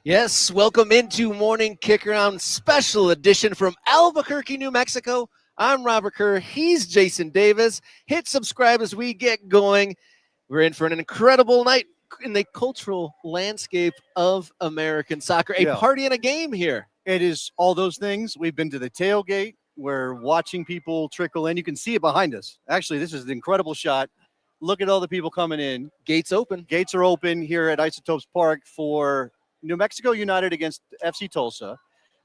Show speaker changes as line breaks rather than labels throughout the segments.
Yes, welcome into Morning Kick Around special edition from Albuquerque, New Mexico. I'm Robert Kerr. He's Jason Davis. Hit subscribe as we get going. We're in for an incredible night in the cultural landscape of American soccer. A party and a game here.
It is all those things. We've been to the tailgate. We're watching people trickle in. You can see it behind us. Actually, this is an incredible shot. Look at all the people coming in.
Gates open.
Gates are open here at Isotopes Park for New Mexico United against FC Tulsa.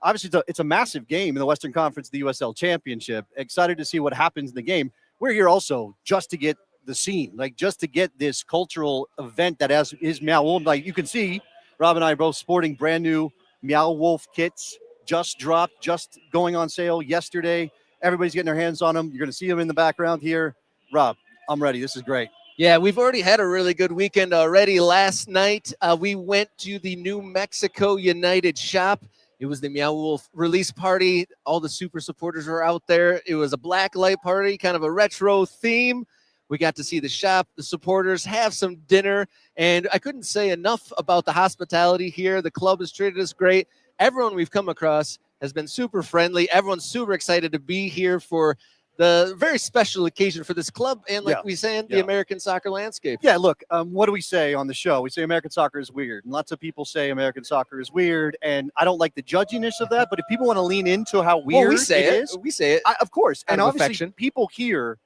Obviously, it's a massive game in the Western Conference, the USL Championship. Excited to see what happens in the game. We're here also just to get the scene, like just to get this cultural event that is Meow Wolf Night. You can see Rob and I are both sporting brand new Meow Wolf kits, just dropped, just going on sale yesterday. Everybody's getting their hands on them. You're going to see them in the background here. Rob, I'm ready. This is great.
Yeah, we've already had a really good weekend already. Last night, we went to the New Mexico United shop. It was the Meow Wolf release party. All the super supporters were out there. It was a black light party, kind of a retro theme. We got to see the shop, the supporters, have some dinner, and I couldn't say enough about the hospitality here. The club has treated us great. Everyone we've come across has been super friendly. Everyone's super excited to be here for the very special occasion for this club and, like we say, in the American soccer landscape.
Yeah, look, what do we say on the show? We say American soccer is weird, and lots of people say American soccer is weird, and I don't like the judginess of that, but if people want to lean into how weird
we say
it is.
We say it.
Of course. And obviously
affection.
People here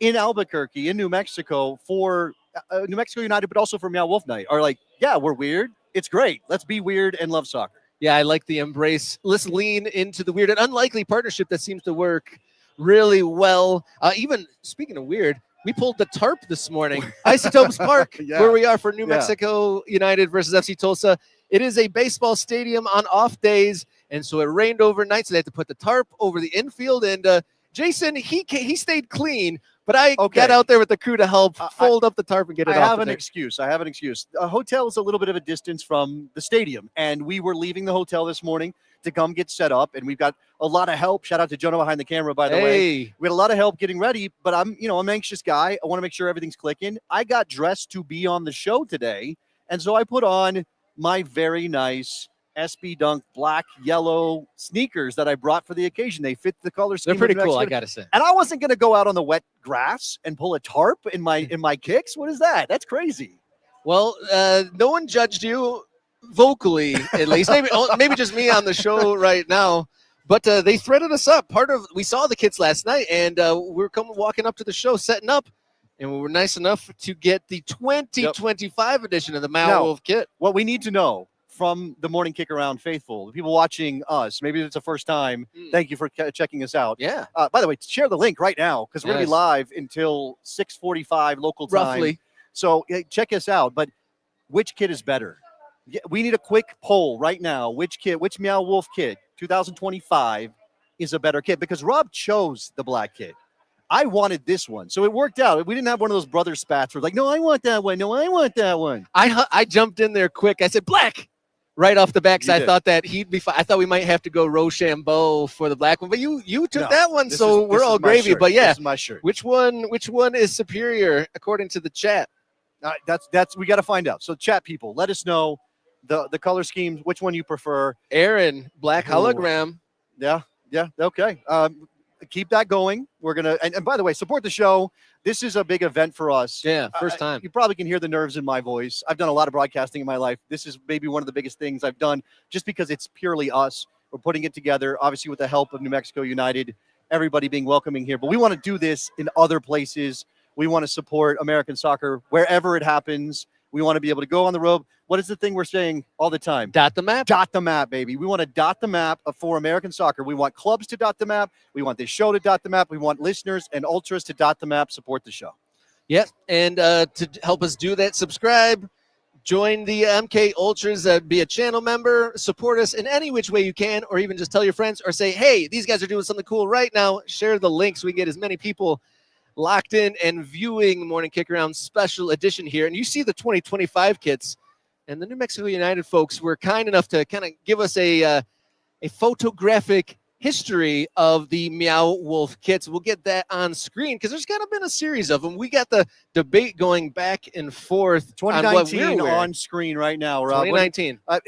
in Albuquerque, in New Mexico, for New Mexico United, but also for Meow Wolf Night, are like, yeah, we're weird. It's great. Let's be weird and love soccer.
Yeah, I like the embrace. Let's lean into the weird and unlikely partnership that seems to work really well. Even speaking of weird, we pulled the tarp this morning. Isotopes Park, where we are for New Mexico United versus FC Tulsa. It is a baseball stadium on off days, and so it rained overnight, so they had to put the tarp over the infield. And Jason, he stayed clean, but I got out there with the crew to help fold up the tarp and get it off.
I have an excuse. A hotel is a little bit of a distance from the stadium, and we were leaving the hotel this morning to come get set up, and we've got a lot of help. Shout out to Jonah behind the camera, by the way. We had a lot of help getting ready, but I'm an anxious guy. I want to make sure everything's clicking. I got dressed to be on the show today, and so I put on my very nice SB Dunk black yellow sneakers that I brought for the occasion. They fit the color scheme.
They're pretty cool, I gotta say.
And I wasn't gonna go out on the wet grass and pull a tarp in my kicks. What is that? That's crazy.
Well, no one judged you vocally, at least. Maybe just me on the show right now. But they threaded us up. We saw the kits last night, and we were walking up to the show, setting up, and we were nice enough to get the 2025 edition of the Meow Wolf kit.
What we need to know from the Morning Kick Around faithful, the people watching us, maybe it's the first time, thank you for checking us out.
Yeah.
By the way, share the link right now, because we're going to be live until 6:45 local time.
Roughly.
So check us out. But which kit is better? We need a quick poll right now. Which Meow Wolf kit, 2025, is a better kit? Because Rob chose the black kit. I wanted this one, so it worked out. We didn't have one of those brother spats where like, no, I want that one. No, I want that one.
I jumped in there quick. I said, black. Right off the bat, because I thought that he'd be fine. I thought we might have to go Rochambeau for the black one, but you took that one, so we're all gravy. But yeah,
this is my shirt.
Which one is superior according to the chat?
That's we got to find out. So chat people, let us know the color schemes, which one you prefer.
Aaron, black hologram.
Yeah, okay. Keep that going. We're gonna and by the way, support the show. This is a big event for us.
Yeah, first time.
You probably can hear the nerves in my voice. I've done a lot of broadcasting in my life. This is maybe one of the biggest things I've done, just because it's purely us. We're putting it together, obviously with the help of New Mexico United, everybody being welcoming here. But we want to do this in other places. We want to support American soccer wherever it happens. We want to be able to go on the road. What is the thing we're saying all the time?
Dot the map.
Dot the map, baby. We want to dot the map for American soccer. We want clubs to dot the map. We want this show to dot the map. We want listeners and ultras to dot the map, support the show.
Yeah, and to help us do that, subscribe, join the MK Ultras, be a channel member, support us in any which way you can, or even just tell your friends or say, hey, these guys are doing something cool right now. Share the link so we get as many people locked in and viewing Morning Kick Around special edition here. And you see the 2025 kits, and the New Mexico United folks were kind enough to kind of give us a photographic history of the Meow Wolf kits. We'll get that on screen because there's kind of been a series of them. We got the debate going back and forth on what we're
2019
wearing.
on screen right now, Rob.
2019.
I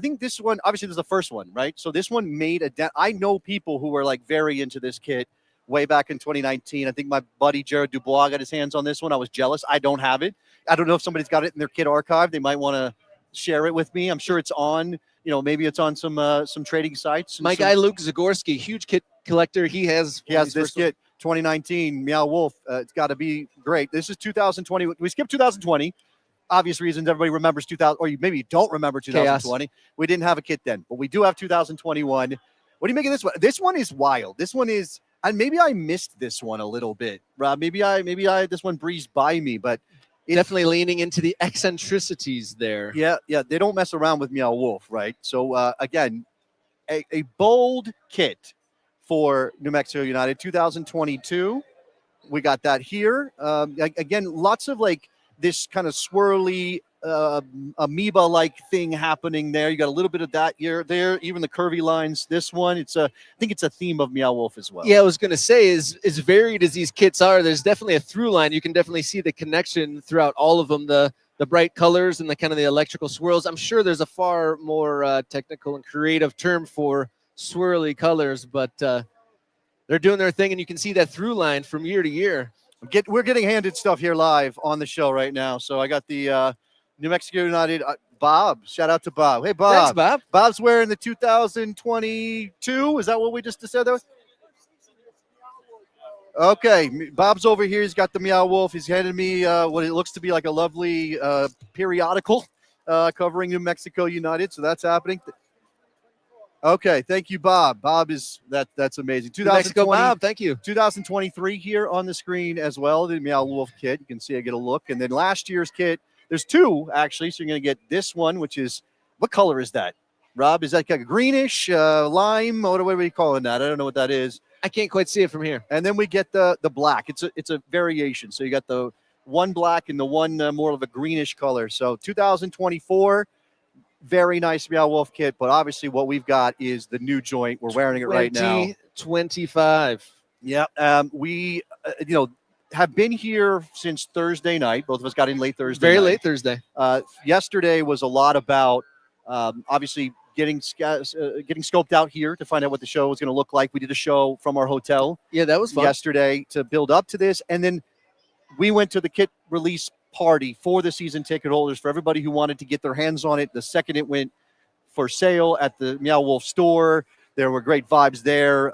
think this one, obviously, this is the first one, right? So this one made I know people who were like very into this kit way back in 2019. I think my buddy Jared Dubois got his hands on this one. I was jealous. I don't have it. I don't know if somebody's got it in their kit archive. They might want to share it with me. I'm sure it's on, maybe it's on some trading sites.
My guy Luke Zagorski, huge kit collector. He has
this kit, 2019 Meow Wolf. It's got to be great. This is 2020. We skipped 2020. Obvious reasons. Everybody remembers 2000, or maybe you don't remember 2020. Chaos. We didn't have a kit then, but we do have 2021. What do you make of this one? This one is wild. This one is, and maybe I missed this one a little bit, Rob. Maybe this one breezed by me, but
definitely leaning into the eccentricities there.
Yeah. They don't mess around with Meow Wolf, right? So again, a bold kit for New Mexico United 2022. We got that here. Again, lots of like this kind of swirly amoeba-like thing happening there. You got a little bit of that here, there, even the curvy lines. This one, I think it's a theme of Meow Wolf as well.
Yeah, I was going to say, as varied as these kits are, there's definitely a through line. You can definitely see the connection throughout all of them, the bright colors and the kind of the electrical swirls. I'm sure there's a far more technical and creative term for swirly colors, but they're doing their thing, and you can see that through line from year to year.
We're getting handed stuff here live on the show right now. So I got the New Mexico United Bob. Shout out to Bob. Hey, Bob.
Thanks, Bob.
Bob's wearing the 2022. Is that what we just said? Okay. Bob's over here. He's got the Meow Wolf. He's handed me what it looks to be like a lovely periodical covering New Mexico United. So that's happening. Okay, thank you, Bob. Bob is that's amazing.
New Mexico Bob, thank you.
2023 here on the screen as well. The Meow Wolf kit. You can see I get a look. And then last year's kit, there's two actually. So you're gonna get this one, which is, what color is that? Rob, is that like a greenish, lime? What are we calling that? I don't know what that is.
I can't quite see it from here.
And then we get the black. It's a variation. So you got the one black and the one more of a greenish color. So 2024. Very nice Meow Wolf kit, but obviously what we've got is the new joint. We're wearing it right now.
2025.
Yeah. We, have been here since Thursday night. Both of us got in late Thursday.
Very late Thursday.
Yesterday was a lot about obviously getting scoped out here to find out what the show was going to look like. We did a show from our hotel.
Yeah, that was fun.
Yesterday to build up to this, and then we went to the kit release party for the season ticket holders, for everybody who wanted to get their hands on it. The second it went for sale at the Meow Wolf store, there were great vibes there.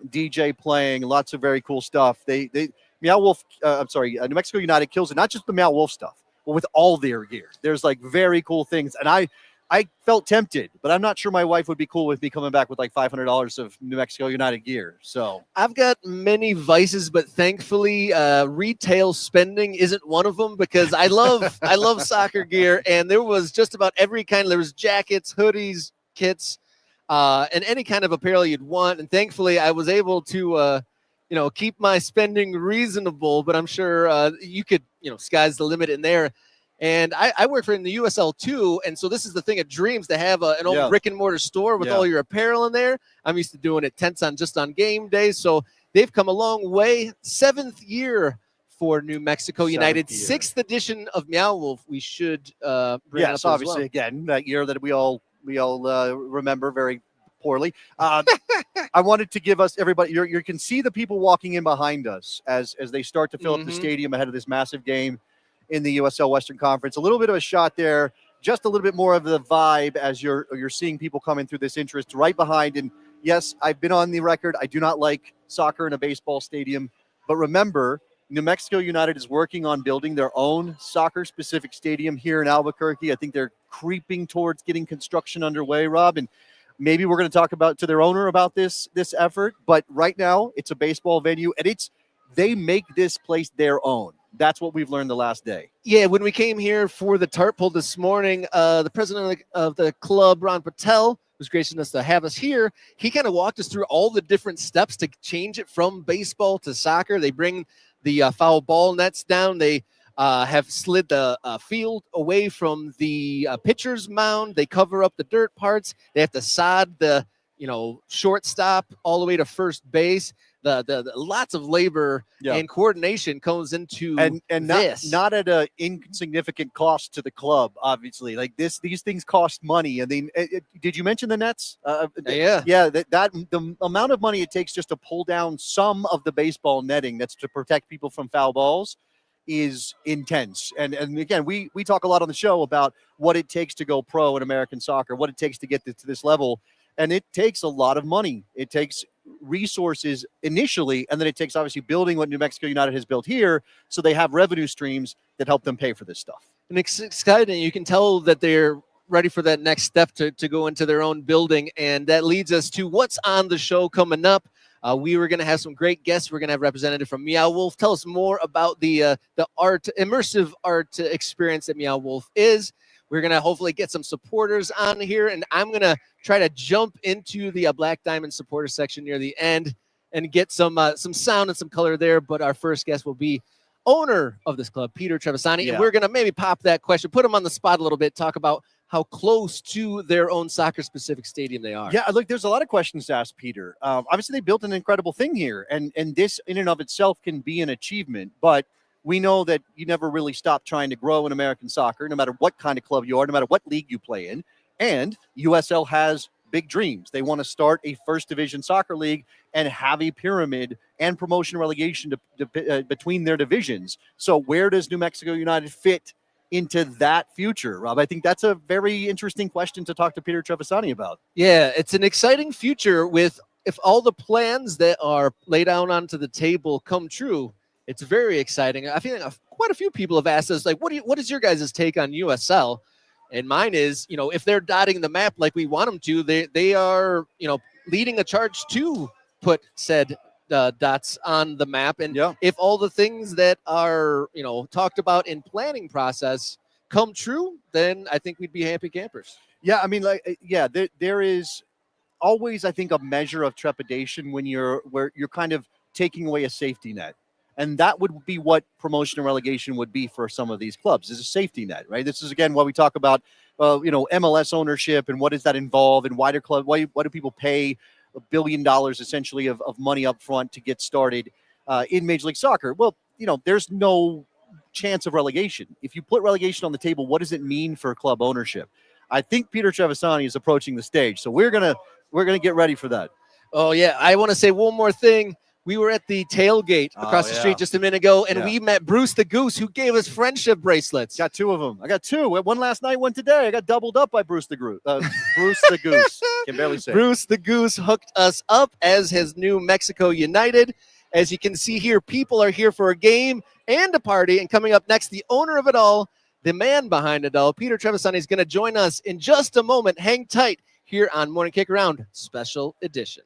DJ playing, lots of very cool stuff. Meow Wolf, New Mexico United kills it, not just the Meow Wolf stuff, but with all their gear. There's like very cool things. And I felt tempted, but I'm not sure my wife would be cool with me coming back with like $500 of New Mexico United gear. So
I've got many vices, but thankfully retail spending isn't one of them, because I love soccer gear, and there was just about every kind. There was jackets, hoodies, kits, and any kind of apparel you'd want. And thankfully I was able to keep my spending reasonable, but I'm sure you could, sky's the limit in there. And I work for in the USL too, and so this is the thing of dreams, to have an old brick and mortar store with all your apparel in there. I'm used to doing it tents on game days, so they've come a long way. 7th year for New Mexico United, 6th edition of Meow Wolf. We should bring up as
obviously
well.
Again, that year that we all remember very poorly. I wanted to give us everybody. You can see the people walking in behind us as they start to fill up the stadium ahead of this massive game in the USL Western Conference. A little bit of a shot there, just a little bit more of the vibe as you're seeing people coming through this interest right behind. And yes, I've been on the record. I do not like soccer in a baseball stadium, but remember, New Mexico United is working on building their own soccer-specific stadium here in Albuquerque. I think they're creeping towards getting construction underway, Rob, and maybe we're going to talk to their owner about this effort. But right now, it's a baseball venue, and they make this place their own. That's what we've learned the last day.
Yeah, when we came here for the tarp pull this morning, the president of the club, Ron Patel, was gracious enough to have us here. He kind of walked us through all the different steps to change it from baseball to soccer. They bring the foul ball nets down. They have slid the field away from the pitcher's mound. They cover up the dirt parts. They have to sod the shortstop all the way to first base. The lots of labor and coordination goes into
and
this.
not at an insignificant cost to the club. Obviously, like these things cost money. And then, did you mention the nets?
Yeah.
The amount of money it takes just to pull down some of the baseball netting that's to protect people from foul balls is intense. And again, we talk a lot on the show about what it takes to go pro in American soccer, what it takes to get to this level. And it takes a lot of money. It takes resources initially, and then it takes obviously building what New Mexico United has built here, so they have revenue streams that help them pay for this stuff.
And it's exciting. You can tell that they're ready for that next step to go into their own building, and that leads us to what's on the show coming up. We were going to have some great guests. We're going to have representative from Meow Wolf. Tell us more about the immersive art experience that Meow Wolf is. We're going to hopefully get some supporters on here, and I'm going to try to jump into the Black Diamond supporter section near the end and get some sound and some color there. But our first guest will be owner of this club, Peter Trevisani. And we're going to maybe pop that question, put him on the spot a little bit, talk about how close to their own soccer-specific stadium they are.
Yeah, look, there's a lot of questions to ask Peter. Obviously, they built an incredible thing here, and this in and of itself can be an achievement, but we know that you never really stop trying to grow in American soccer, no matter what kind of club you are, no matter what league you play in. And USL has big dreams. They want to start a first division soccer league and have a pyramid and promotion relegation between their divisions. So where does New Mexico United fit into that future, Rob? I think that's a very interesting question to talk to Peter Trevisani about.
Yeah, it's an exciting future if all the plans that are laid out onto the table come true. It's very exciting. I feel like quite a few people have asked us, like, what is your guys' take on USL? And mine is, if they're dotting the map like we want them to, they are, leading a charge to put said dots on the map. And if all the things that are, talked about in planning process come true, then I think we'd be happy campers.
Yeah, I mean, there is always, I think, a measure of trepidation when you're kind of taking away a safety net. And that would be what promotion and relegation would be for some of these clubs, is a safety net, right? This is, again, why we talk about, MLS ownership and what does that involve, and why do people pay $1 billion essentially of money up front to get started in Major League Soccer? Well, there's no chance of relegation. If you put relegation on the table, what does it mean for club ownership? I think Peter Trevisani is approaching the stage, so we're gonna get ready for that.
Oh yeah, I want to say one more thing. We were at the tailgate across the street just a minute ago, and we met Bruce the Goose, who gave us friendship bracelets.
Got two of them. I got two. One last night, one today. I got doubled up by Bruce the Goose. Bruce the Goose. Can barely say.
Bruce the Goose hooked us up, as has New Mexico United. As you can see here, people are here for a game and a party. And coming up next, the owner of it all, the man behind it all, Peter Trevisani, is going to join us in just a moment. Hang tight here on Morning Kick Around Special Edition.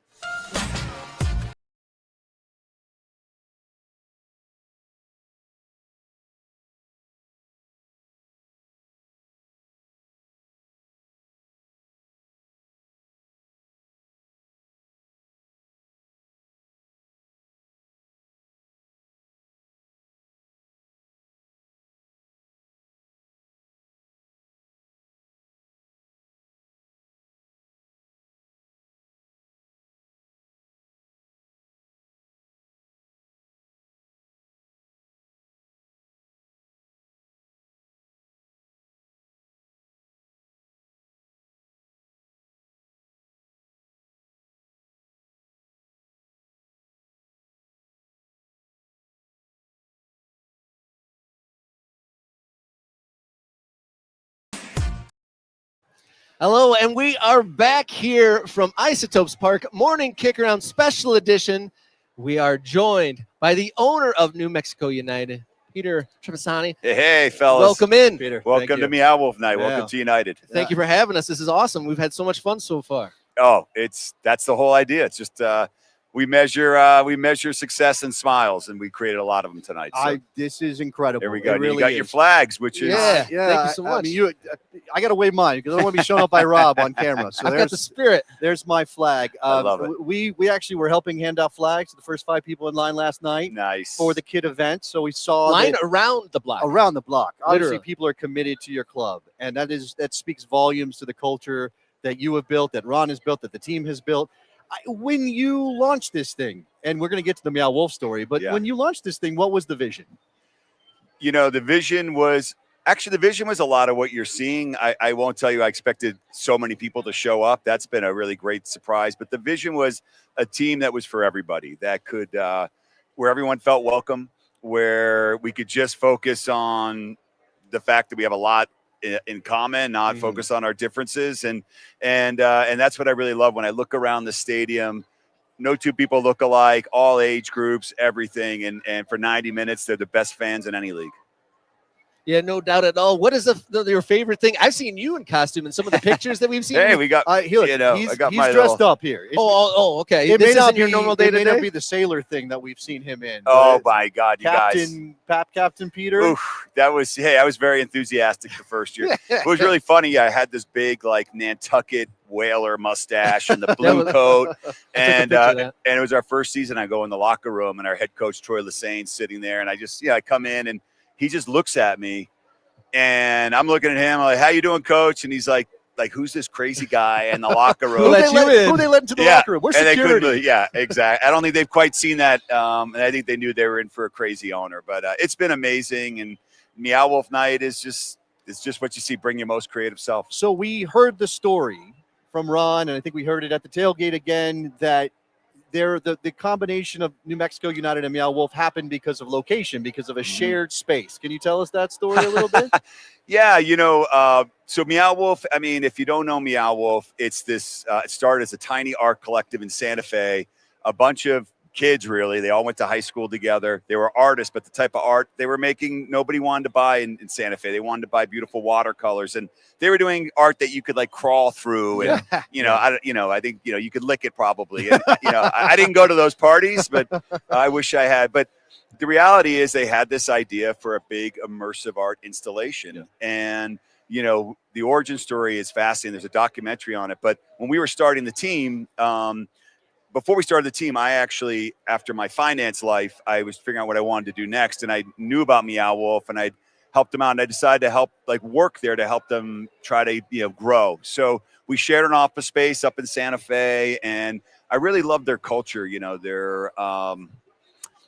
Hello, and we are back here from Isotopes Park, Morning Kick Around Special Edition. We are joined by the owner of New Mexico United, Peter Trevisani.
Hey, fellas.
Welcome in.
Peter.
Welcome to Meow Wolf Night.
Yeah.
Welcome to United.
Thank you for having us. This is awesome. We've had so much fun so far.
Oh, that's the whole idea. It's just we measure success in smiles, and we created a lot of them tonight. So.
This is incincredible.
There we go.
Really
you got your flags, which is
yeah. Thank you so much.
I got to wave mine because I don't want to be shown up by Rob on camera. So
I've got the spirit.
There's my flag.
I love it.
We actually were helping hand out flags to the first 5 people in line last night.
Nice
For the kid event. So we saw
line around the block.
Around the block. Obviously,
Literally.
people are committed to your club, and that speaks volumes to the culture that you have built, that Ron has built, that the team has built. When you launched this thing, and we're going to get to the Meow Wolf story, but when you launched this thing, what was the vision?
The vision was a lot of what you're seeing. I won't tell you I expected so many people to show up. That's been a really great surprise. But the vision was a team that was for everybody, that could, where everyone felt welcome, where we could just focus on the fact that we have a lot in common, not focus on our differences. And that's what I really love when I look around the stadium. No two people look alike, all age groups, everything. And for 90 minutes, they're the best fans in any league.
Yeah, no doubt at all. What is your favorite thing? I've seen you in costume in some of the pictures that we've seen.
Hey, we got,
he's dressed up here.
Okay.
It may not be
your normal day.
It may not be the sailor thing that we've seen him in.
Oh my God, you
Captain Peter.
Oof, I was very enthusiastic the first year. It was really funny. I had this big Nantucket whaler mustache and the blue coat, and it was our first season. I go in the locker room and our head coach Troy Lassane sitting there, and I come in and he just looks at me, and I'm looking at him. I'm like, "How you doing, coach?" And he's like, who's this crazy guy in the locker room?
Who they let into the locker room? Where's security?
Yeah, exactly. I don't think they've quite seen that, and I think they knew they were in for a crazy owner. But it's been amazing, and Meow Wolf Night is just what you see. Bring your most creative self.
So we heard the story from Ron, and I think we heard it at the tailgate again, that the combination of New Mexico United and Meow Wolf happened because of location, because of a shared space. Can you tell us that story a little bit?
Yeah, so Meow Wolf, I mean, if you don't know Meow Wolf, it's this, it started as a tiny art collective in Santa Fe, a bunch of kids, really. They all went to high school together. They were artists, but the type of art they were making, nobody wanted to buy in Santa Fe. They wanted to buy beautiful watercolors, and they were doing art that you could crawl through, and I think you could lick it probably. And, I didn't go to those parties, but I wish I had. But the reality is, they had this idea for a big immersive art installation, and the origin story is fascinating. There's a documentary on it. But when we were starting the team, before we started the team, I actually, after my finance life, I was figuring out what I wanted to do next, and I knew about Meow Wolf, and I'd helped them out, and I decided to help work there to help them try to grow. So we shared an office space up in Santa Fe, and I really loved their culture.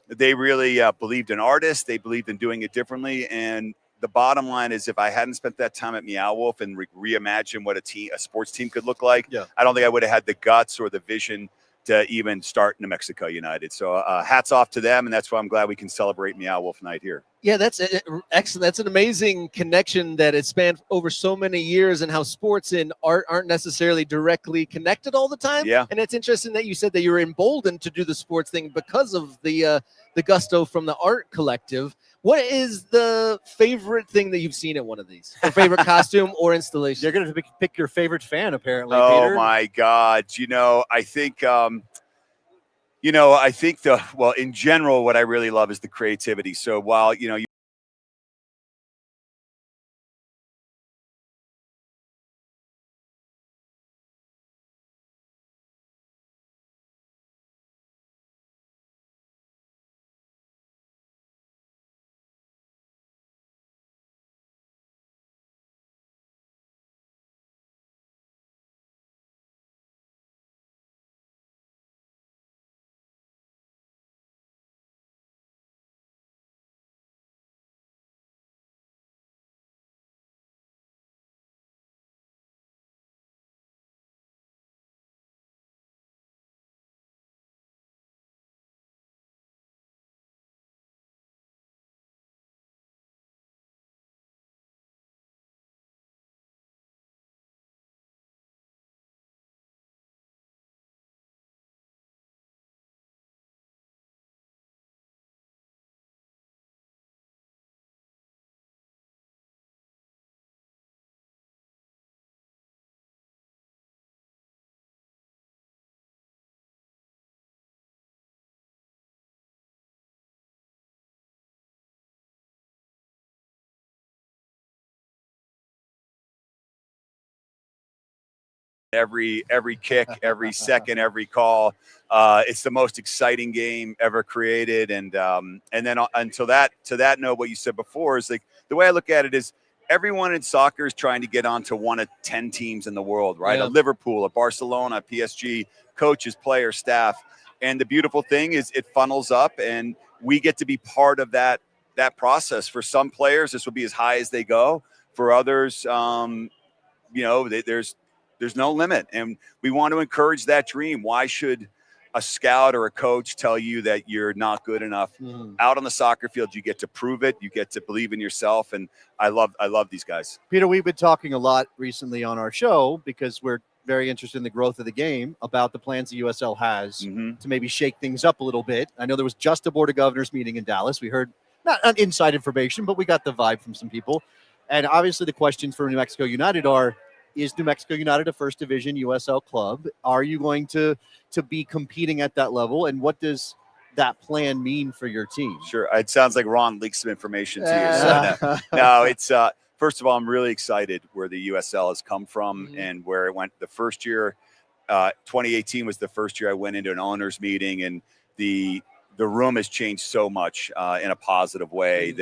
They really believed in artists. They believed in doing it differently, and the bottom line is, if I hadn't spent that time at Meow Wolf and reimagine what a sports team could look like, I don't think I would have had the guts or the vision to even start New Mexico United. So hats off to them, and that's why I'm glad we can celebrate Meow Wolf Night here.
Yeah, that's excellent. That's an amazing connection that it spanned over so many years, and how sports and art aren't necessarily directly connected all the time.
Yeah.
And it's interesting that you said that you were emboldened to do the sports thing because of the gusto from the art collective. What is the favorite thing that you've seen at one of these? Your favorite costume or installation?
You're going to pick your favorite fan, apparently,
Oh,
Peter.
my God. I think in general, what I really love is the creativity. So while, every kick, every second, every call, it's the most exciting game ever created. And then to that note, what you said before is the way I look at it is, everyone in soccer is trying to get onto one of 10 teams in the world, right?
Yeah.
A Liverpool, a Barcelona, a PSG, coaches, players, staff. And the beautiful thing is it funnels up, and we get to be part of that process. For some players, this will be as high as they go. For others, there's no limit, and we want to encourage that dream. Why should a scout or a coach tell you that you're not good enough? Out on the soccer field, you get to prove it. You get to believe in yourself, and I love these guys.
Peter, we've been talking a lot recently on our show because we're very interested in the growth of the game about the plans the USL has to maybe shake things up a little bit. I know there was just a Board of Governors meeting in Dallas. We heard not inside information, but we got the vibe from some people. And obviously the questions for New Mexico United are, is New Mexico United a first division USL club? Are you going to be competing at that level? And what does that plan mean for your team?
Sure. It sounds like Ron leaked some information to you. So no, it's first of all, I'm really excited where the USL has come from and where it went. The first year, 2018 was the first year I went into an owners meeting, and the room has changed so much in a positive way.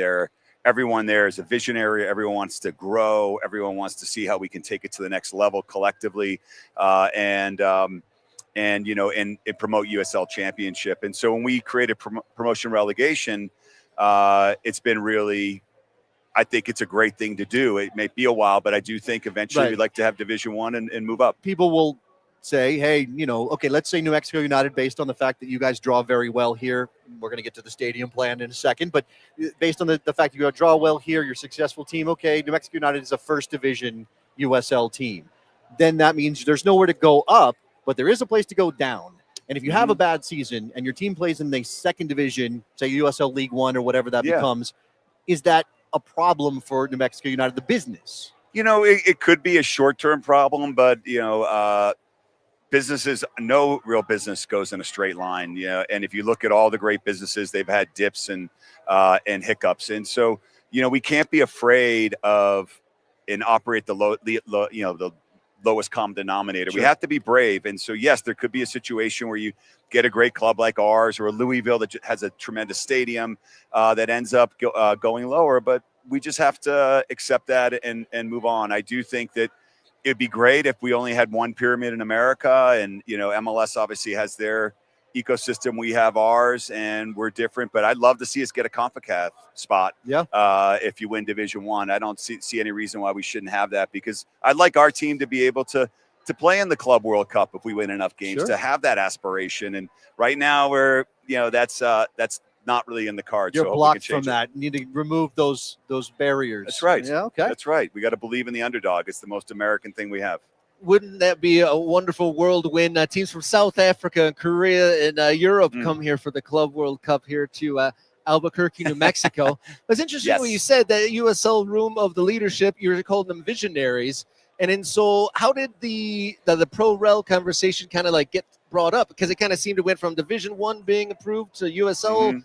Everyone there is a visionary. Everyone wants to grow. Everyone wants to see how we can take it to the next level collectively, and promote USL Championship. And so when we created promotion relegation, it's been really, I think it's a great thing to do. It may be a while, but I do think eventually we'd like to have Division I and move up.
People will say, hey, okay, let's say New Mexico United, based on the fact that you guys draw very well here. We're going to get to the stadium plan in a second, but based on the fact that you draw well here, you're a successful team. Okay, New Mexico United is a first division USL team. Then that means there's nowhere to go up, but there is a place to go down. And if you have a bad season and your team plays in the second division, say USL League One or whatever that becomes, is that a problem for New Mexico United, the business?
It could be a short-term problem, but businesses, no real business goes in a straight line. And if you look at all the great businesses, they've had dips and hiccups. And so, we can't be afraid of and operate the lowest common denominator. Sure. We have to be brave. And so, yes, there could be a situation where you get a great club like ours or a Louisville that has a tremendous stadium that ends up going lower, but we just have to accept that and move on. I do think that it'd be great if we only had one pyramid in America, and MLS obviously has their ecosystem, we have ours, and we're different. But I'd love to see us get a CONCACAF spot. Yeah. If you win Division I, I don't see any reason why we shouldn't have that, because I'd like our team to be able to play in the Club World Cup if we win enough games, to have that aspiration. And right now we're that's not really in the cards.
You're blocked from that. You need to remove those barriers.
That's right.
Yeah, okay.
That's right. We got to believe in the underdog. It's the most American thing we have.
Wouldn't that be a wonderful world when teams from South Africa and Korea and Europe come here for the Club World Cup here to Albuquerque, New Mexico? It's interesting what you said, that USL room of the leadership, you're calling them visionaries. And so how did the pro rel conversation kind of like get brought up? Because it kind of seemed to went from Division I being approved to USL,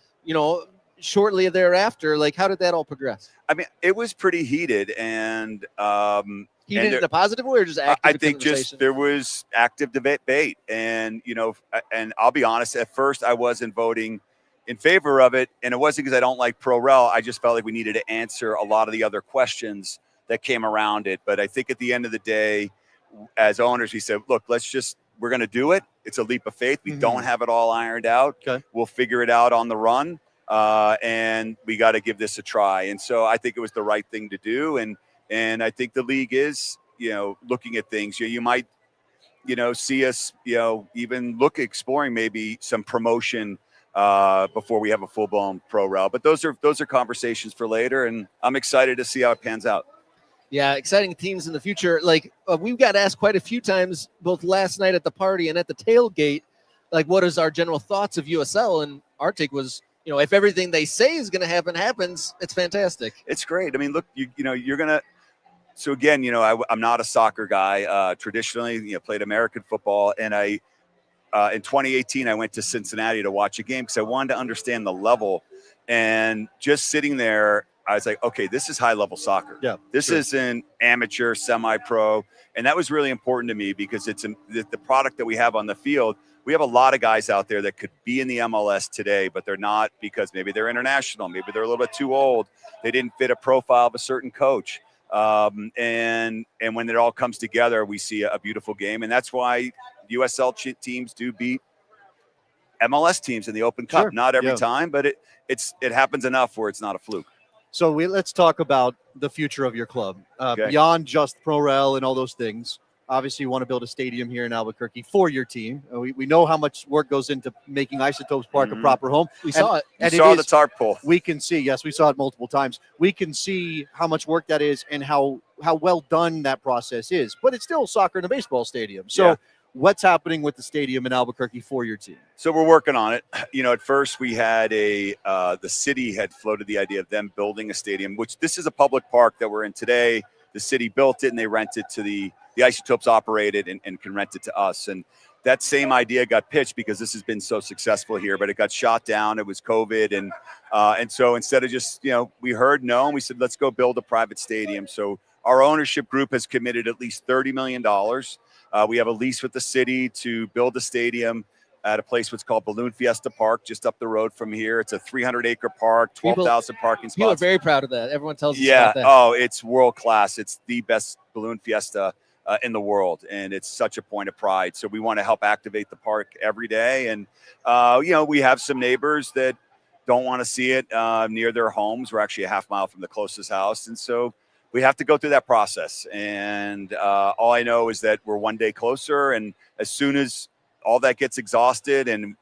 shortly thereafter. Like, how did that all progress?
I mean, it was pretty heated, and
heated in a positive way, or just active?
I think just there was active debate, and and I'll be honest, at first I wasn't voting in favor of it, and it wasn't because I don't like pro rel. I just felt like we needed to answer a lot of the other questions that came around it. But I think at the end of the day, as owners, we said, look, we're going to do it. It's a leap of faith. We don't have it all ironed out. Okay. We'll figure it out on the run. And we got to give this a try. And so I think it was the right thing to do. And I think the league is, looking at things. You might, see us, even exploring maybe some promotion before we have a full-blown pro rel. But those are conversations for later. And I'm excited to see how it pans out.
Yeah, exciting teams in the future. Like, we've got asked quite a few times, both last night at the party and at the tailgate, like, what is our general thoughts of USL? And our take was, if everything they say is going to happen happens, it's fantastic.
It's great. I mean, look, you're going to. So again, I'm not a soccer guy. Traditionally, played American football, and in 2018 I went to Cincinnati to watch a game because I wanted to understand the level. And just sitting there, I was like, okay, this is high-level soccer. Yeah, this isn't amateur, semi-pro, and that was really important to me because it's the product that we have on the field. We have a lot of guys out there that could be in the MLS today, but they're not because maybe they're international, maybe they're a little bit too old. They didn't fit a profile of a certain coach. And when it all comes together, we see a beautiful game, and that's why USL teams do beat MLS teams in the Open Cup.
Sure.
Not every time, but it happens enough where it's not a fluke.
So let's talk about the future of your club.
Okay.
Beyond just pro-rel and all those things. Obviously, you want to build a stadium here in Albuquerque for your team. We know how much work goes into making Isotopes Park a proper home.
We saw it.
You saw the tarp pull.
We can see, yes, we saw it multiple times. We can see how much work that is and how well done that process is. But it's still soccer in a baseball stadium. So what's happening with the stadium in Albuquerque for your team?
So we're working on it. At first we had the city had floated the idea of them building a stadium, which this is a public park that we're in today. The city built it and they rent it to the Isotopes operated and can rent it to us. And that same idea got pitched because this has been so successful here, but it got shot down. It was COVID. And so instead of just, we heard no, and we said, let's go build a private stadium. So our ownership group has committed at least $30 million. We have a lease with the city to build a stadium at a place what's called Balloon Fiesta Park, just up the road from here. It's a 300-acre park, 12,000 parking spots.
People are very proud of that. Everyone tells us
about
that.
Oh, it's world class. It's the best Balloon Fiesta in the world, and it's such a point of pride. So we want to help activate the park every day. And, we have some neighbors that don't want to see it near their homes. We're actually a half mile from the closest house. And so we have to go through that process. And all I know is that we're one day closer. And as soon as all that gets exhausted and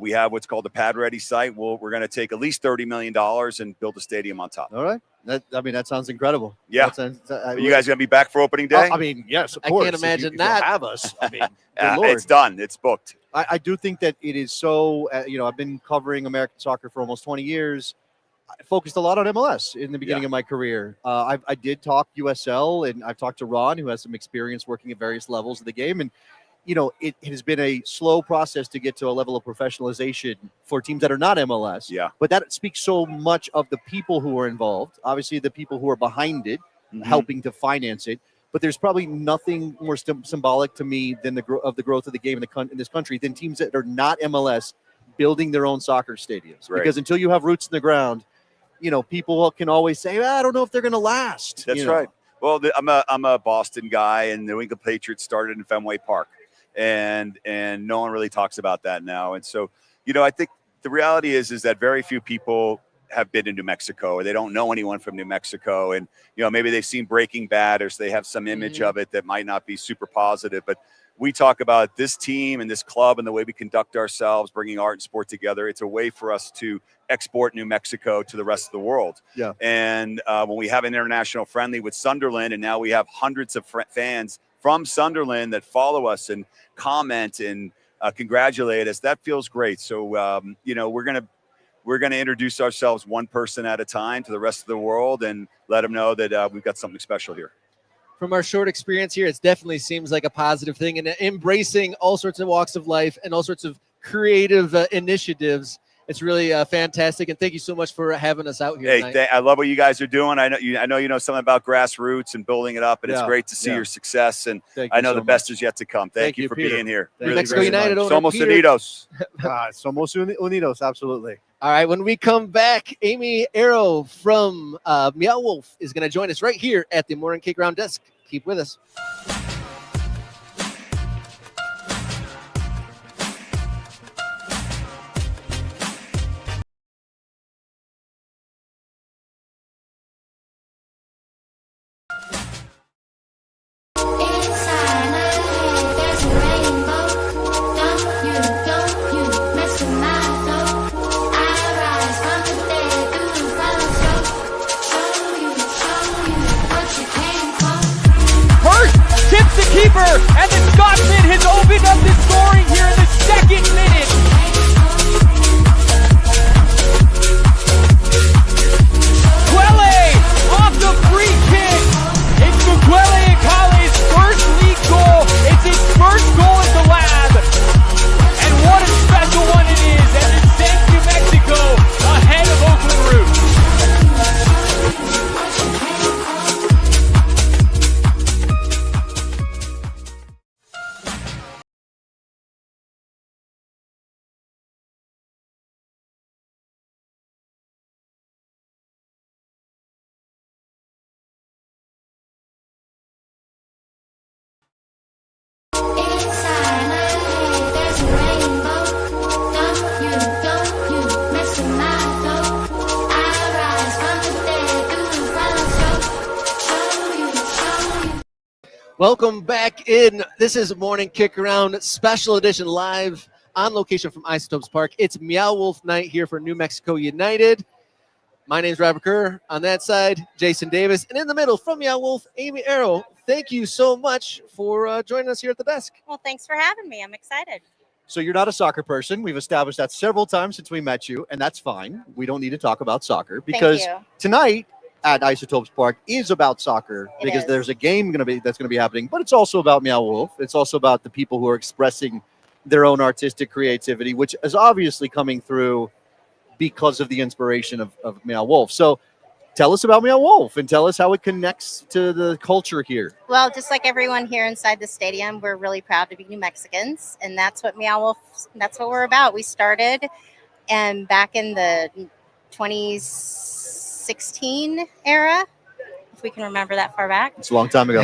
we have what's called a pad-ready site, we're going to take at least $30 million and build a stadium on top.
All right. That sounds incredible.
Yeah. Are you guys going to be back for opening day?
Yes, of course.
I can't imagine
if
not.
you have us.
It's done. It's booked.
I do think that it is so, I've been covering American soccer for almost 20 years. I focused a lot on MLS in the beginning of my career. I did talk USL, and I've talked to Ron, who has some experience working at various levels of the game. And, it has been a slow process to get to a level of professionalization for teams that are not MLS.
Yeah.
But that speaks so much of the people who are involved, obviously the people who are behind it, helping to finance it. But there's probably nothing more symbolic to me than the growth of the game in this country than teams that are not MLS building their own soccer stadiums.
Right.
Because until you have roots in the ground, people can always say, I don't know if they're going to last.
That's right. Well, I'm a Boston guy, and the New England Patriots started in Fenway Park, and no one really talks about that now. And so, I think the reality is that very few people have been to New Mexico, or they don't know anyone from New Mexico, and maybe they've seen Breaking Bad, or so they have some image of it that might not be super positive. But we talk about this team and this club and the way we conduct ourselves, bringing art and sport together. It's a way for us to export New Mexico to the rest of the world.
Yeah.
And when we have an international friendly with Sunderland, and now we have hundreds of fans from Sunderland that follow us and comment and congratulate us, that feels great. So, we're going to introduce ourselves one person at a time to the rest of the world and let them know that we've got something special here.
From our short experience here, it definitely seems like a positive thing, and embracing all sorts of walks of life and all sorts of creative initiatives. It's really fantastic, and thank you so much for having us out here tonight.
I love what you guys are doing. I know you know something about grassroots and building it up, and it's great to see your success. And I know the best is yet to come. Thank you for
Peter.
being here.
Really Mexico United owner
Somos
Peter.
unidos.
Somos unidos, absolutely.
All right, when we come back, Amy Ero from Meow Wolf is going to join us right here at the Morning Cake Round desk. Keep with us.
Keeper, and the Scotsman has opened up the scoring here in the second minute.
Welcome back in. This is Morning Kick Around Special Edition live on location from Isotopes Park. It's Meow Wolf Night here for New Mexico United. My name's Robert Kerr. On that side, Jason Davis. And in the middle from Meow Wolf, Amy Ero. Thank you so much for joining us here at the desk.
Well, thanks for having me. I'm excited.
So you're not a soccer person. We've established that several times since we met you, and that's fine. We don't need to talk about soccer because
Thank you.
tonight at Isotopes Park is about soccer
It
because
is.
there's a game that's going to be happening, but it's also about Meow Wolf. It's also about the people who are expressing their own artistic creativity, which is obviously coming through because of the inspiration of Meow Wolf. So tell us about Meow Wolf and tell us how it connects to the culture here.
Well, just like everyone here inside the stadium, we're really proud to be New Mexicans, and that's what Meow Wolf, that's what we're about. We started and back in the 2016 era, if we can remember that far back.
It's a long time ago.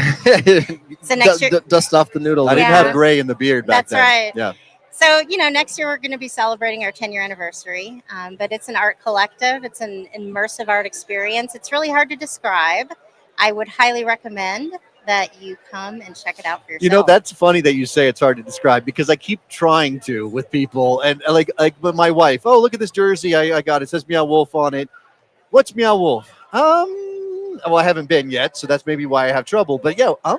So next year,
Dust off the noodles.
I didn't
Yeah.
have gray in the beard back
That's
then.
right.
Yeah.
So, next year we're going to be celebrating our 10-year anniversary, but it's an art collective. It's an immersive art experience. It's really hard to describe. I would highly recommend that you come and check it out for yourself.
You know, that's funny that you say it's hard to describe because I keep trying to with people and like with my wife. Oh, look at this jersey I got. It says Meow Wolf on it. What's Meow Wolf? Well, I haven't been yet, so that's maybe why I have trouble. But yeah, I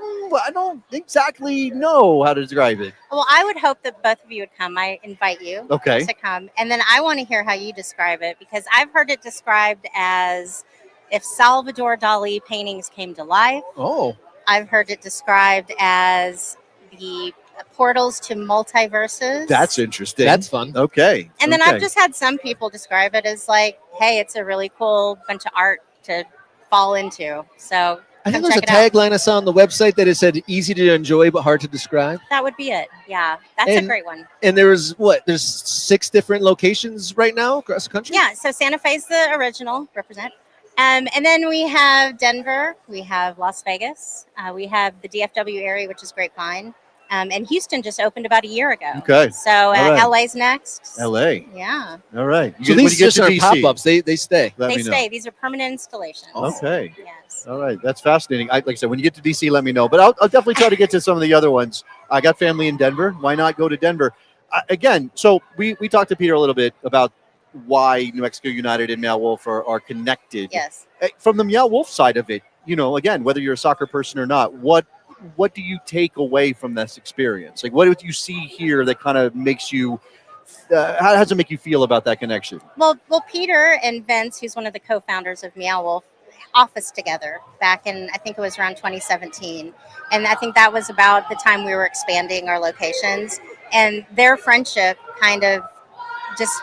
don't exactly know how to describe it.
Well, I would hope that both of you would come. I invite you
Okay.
to come. And then I want to hear how you describe it because I've heard it described as if Salvador Dali paintings came to life.
Oh,
I've heard it described as the portals to multiverses.
That's interesting.
that's fun.
Okay.
And then
okay.
I've just had some people describe it as like, hey, it's a really cool bunch of art to fall into. So
I think
come
there's a
check it out.
tagline I saw on the website that it said easy to enjoy but hard to describe.
That would be it. Yeah, that's
And-
a great one.
And there's 6 different locations right now across the country?
Yeah, so Santa Fe's the original, represent. And then we have Denver, we have Las Vegas, we have the DFW area, which is Grapevine. And Houston just opened about a year ago.
Okay.
So
All right.
LA's next.
LA.
Yeah,
All right.
So
When
these
you get
just
to
are
DC,
pop-ups. They stay.
let
they
me know.
stay. These are permanent installations.
Okay.
Yes.
All right, that's fascinating. Like I said, when you get to DC, let me know. But I'll definitely try to get to some of the other ones. I got family in Denver. Why not go to Denver? Again, so we talked to Peter a little bit about why New Mexico United and Meow Wolf are connected.
Yes.
From the Meow Wolf side of it, again, whether you're a soccer person or not, what do you take away from this experience? Like, what do you see here that kind of makes you? How does it make you feel about that connection?
Well, Peter and Vince, who's one of the co-founders of Meow Wolf, office together back in, I think it was around 2017. And I think that was about the time we were expanding our locations. And their friendship kind of just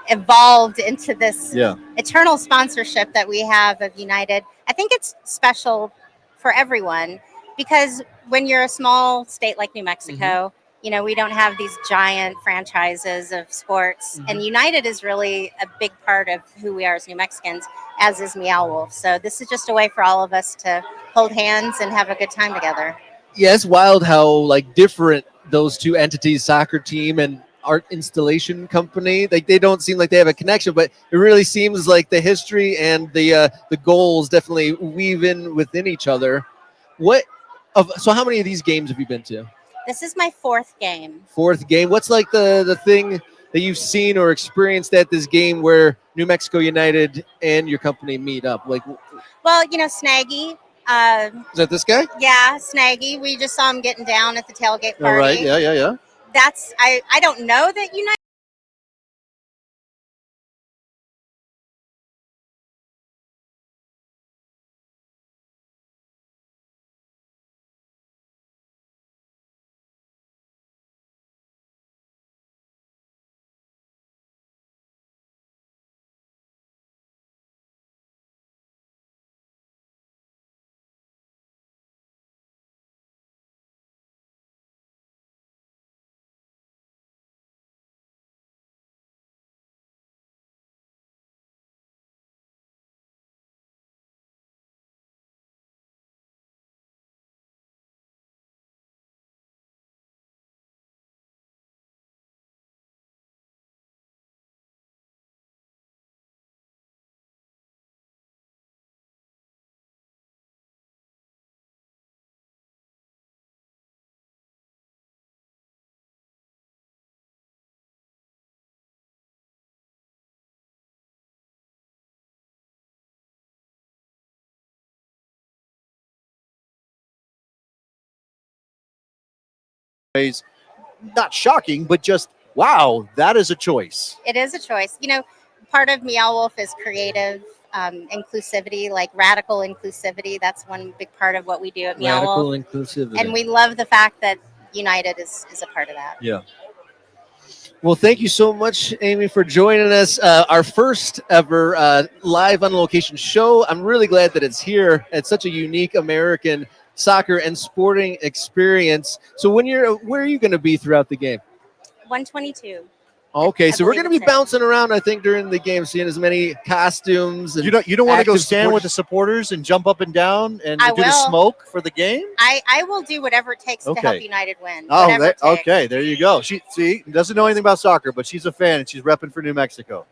evolved into this
Yeah.
eternal sponsorship that we have of United. I think it's special for everyone because when you're a small state like New Mexico, we don't have these giant franchises of sports. And United is really a big part of who we are as New Mexicans, as is Meow Wolf. So this is just a way for all of us to hold hands and have a good time together.
Yeah, it's wild how different those two entities, soccer team and art installation company, they don't seem like they have a connection, but it really seems like the history and the goals definitely weave in within each other. So how many of these games have you been to?
This is my 4th game.
4th game. What's the thing that you've seen or experienced at this game where New Mexico United and your company meet up? Like,
Well, Snaggy.
is that this guy?
Yeah, Snaggy. We just saw him getting down at the tailgate party.
All right. Yeah.
That's I don't know that United
ways, not shocking, but just, wow, that is a choice.
It is a choice. Part of Meow Wolf is creative inclusivity, like radical inclusivity. That's one big part of what we do at Meow
Radical
Wolf.
inclusivity.
And we love the fact that United is a part of that.
Yeah.
Well, thank you so much, Amy, for joining us. Our first ever live on location show. I'm really glad that it's here. It's such a unique American soccer and sporting experience. So where are you going to be throughout the game?
122.
Okay,
I
so we're
believe
going to be
it's right.
bouncing around, I think, during the game, seeing as many costumes. And
You don't want to go
active
stand with the supporters and jump up and down and
I
do the
will.
smoke for the game?
I will do whatever it takes to
Okay.
help United win.
Oh,
Whatever it takes.
okay. There you go. She doesn't know anything about soccer, but she's a fan and she's repping for New Mexico.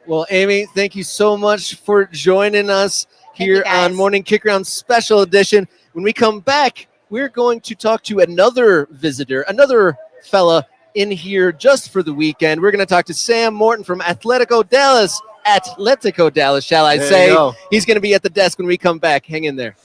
Well, Amy, thank you so much for joining us
Thank you,
here on
guys.
Morning Kickaround Special Edition. When we come back, we're going to talk to another visitor, another fella in here just for the weekend. We're going to talk to Sam Morton from Atletico Dallas. Atletico Dallas, shall I
There you
say.
go.
He's going to be at the desk when we come back. Hang in there.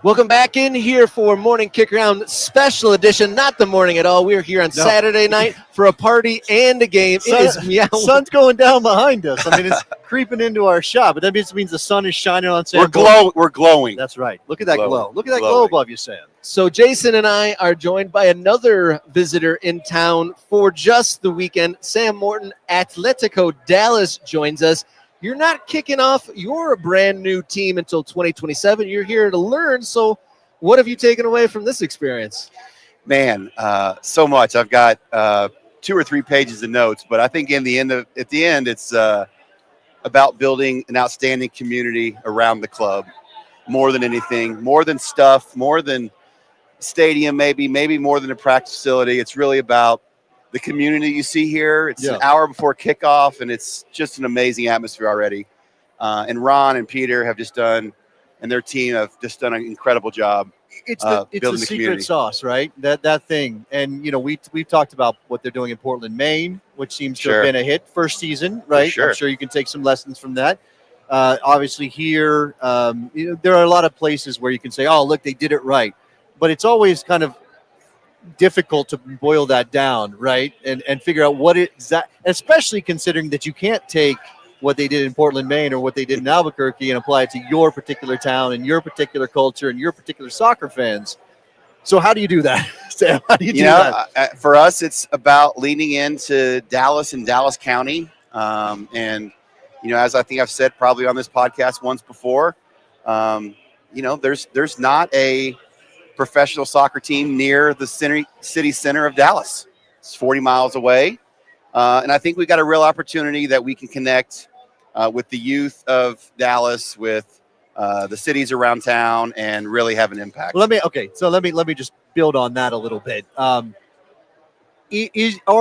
Welcome back in here for Morning Kickaround Special Edition. Not the morning at all. We're here on Saturday night for a party and a game. It is Meow Wolf.
Sun's going down behind us. I mean, it's creeping into our shop, but that means the sun is shining on Sam.
We're glowing.
That's right. Look at that
Glowing.
glow. Look at that glow
Glowing.
above you, Sam.
So Jason and I are joined by another visitor in town for just the weekend. Sam Morton, Atletico Dallas, joins us. You're not kicking off your brand new team until 2027. You're here to learn. So what have you taken away from this experience?
Man, so much. I've got 2 or 3 pages of notes, but I think at the end, it's about building an outstanding community around the club more than anything, more than stuff, more than stadium, maybe more than a practice facility. It's really about the community you see here. It's an hour before kickoff, and it's just an amazing atmosphere already. And Ron and Peter have just done, and their team have just done an incredible job.
It's the
building the
secret
community.
sauce, right? That thing. And, we've talked about what they're doing in Portland, Maine, which seems to have
Sure.
been a hit first season, right?
sure.
I'm sure you can take some lessons from that. Obviously here, there are a lot of places where you can say, oh, look, they did it right. But it's always kind of difficult to boil that down, right? And figure out what especially considering that you can't take what they did in Portland, Maine, or what they did in Albuquerque and apply it to your particular town and your particular culture and your particular soccer fans. So how do you do that, Sam? How do you do that?
For us, it's about leaning into Dallas and Dallas County. And, as I think I've said probably on this podcast once before, there's not a professional soccer team near the city center of Dallas. It's 40 miles away. And I think we got a real opportunity that we can connect with the youth of Dallas, with the cities around town, and really have an impact.
Let me just build on that a little bit. Are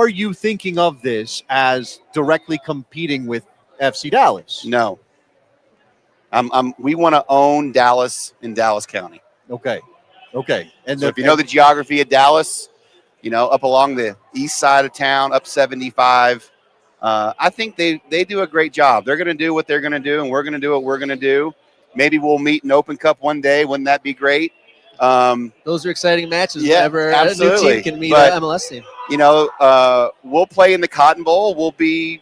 you thinking of this as directly competing with FC Dallas?
No. We want to own Dallas in Dallas County.
Okay. And
So if you know the geography of Dallas, up along the east side of town, up 75, I think they do a great job. They're going to do what they're going to do, and we're going to do what we're going to do. Maybe we'll meet in Open Cup one day. Wouldn't that be great?
Those are exciting matches.
Yeah,
Whenever a new
absolutely.
team can meet
But,
an MLS team.
We'll play in the Cotton Bowl. We'll be,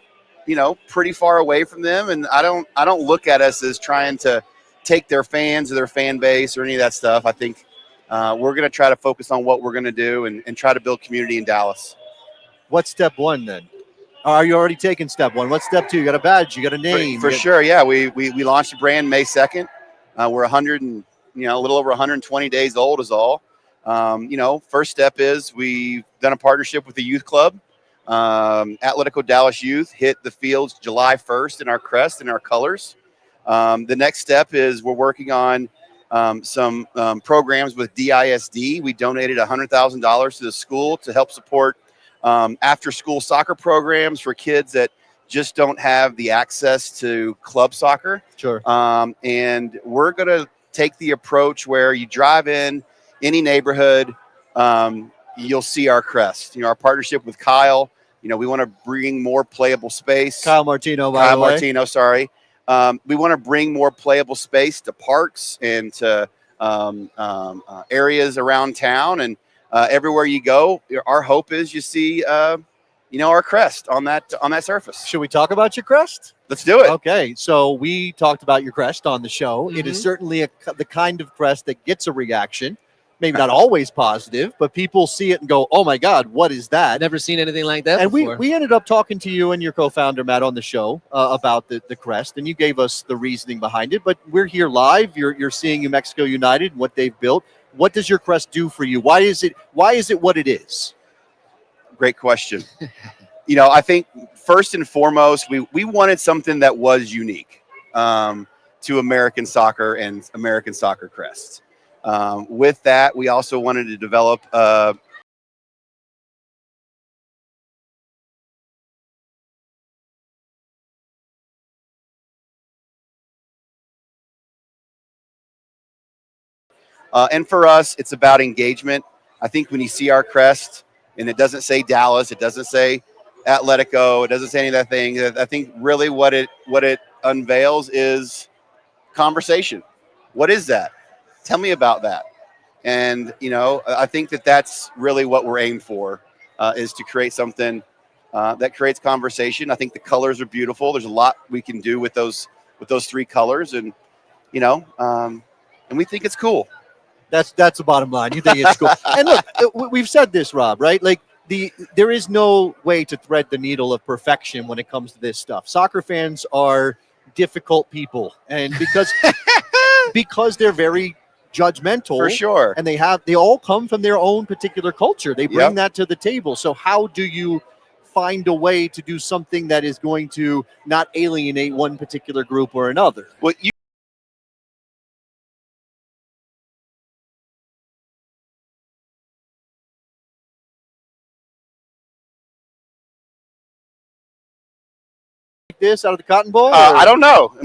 pretty far away from them, and I don't look at us as trying to take their fans or their fan base or any of that stuff. I think we're going to try to focus on what we're going to do and try to build community in Dallas.
What's step one then? Are you already taking step one? What's step two? You got a badge. You got a name.
For sure, yeah. We launched a brand May 2nd. We're 100 and a little over 120 days old is all. First step is we've done a partnership with the youth club. Atletico Dallas youth hit the fields July 1st in our crest and our colors. The next step is we're working on some programs with DISD. We donated $100,000 to the school to help support after-school soccer programs for kids that just don't have the access to club soccer.
Sure.
And we're going to take the approach where you drive in any neighborhood, you'll see our crest. Our partnership with Kyle, we want to bring more playable space.
Kyle Martino, by the way.
Sorry. We want to bring more playable space to parks and to areas around town. And everywhere you go, our hope is you see, our crest on that surface.
Should we talk about your crest?
Let's do it.
Okay, so we talked about your crest on the show. It is certainly the kind of crest that gets a reaction. Maybe not always positive, but people see it and go, "Oh my God, what is that?"
Never seen anything like that
and
before.
we ended up talking to you and your co-founder Matt on the show about the crest, and you gave us the reasoning behind it. But we're here live. You're seeing New Mexico United and what they've built. What does your crest do for you? Why is it what it is?
Great question. I think first and foremost, we wanted something that was unique to American soccer and American soccer crests. With that, we also wanted to develop and for us, it's about engagement. I think when you see our crest and it doesn't say Dallas, it doesn't say Atletico, it doesn't say any of that thing. I think really what it unveils is conversation. What is that? Tell me about that. And, I think that's really what we're aimed for, is to create something that creates conversation. I think the colors are beautiful. There's a lot we can do with those three colors, and, and we think it's cool.
That's the bottom line. You think it's cool. And look, we've said this, Rob, right? Like there is no way to thread the needle of perfection when it comes to this stuff. Soccer fans are difficult people, and because they're very judgmental,
for sure,
and they all come from their own particular culture. They bring that to the table. So how do you find a way to do something that is going to not alienate one particular group or another?
Well,
this out of the Cotton Bowl?
I don't know.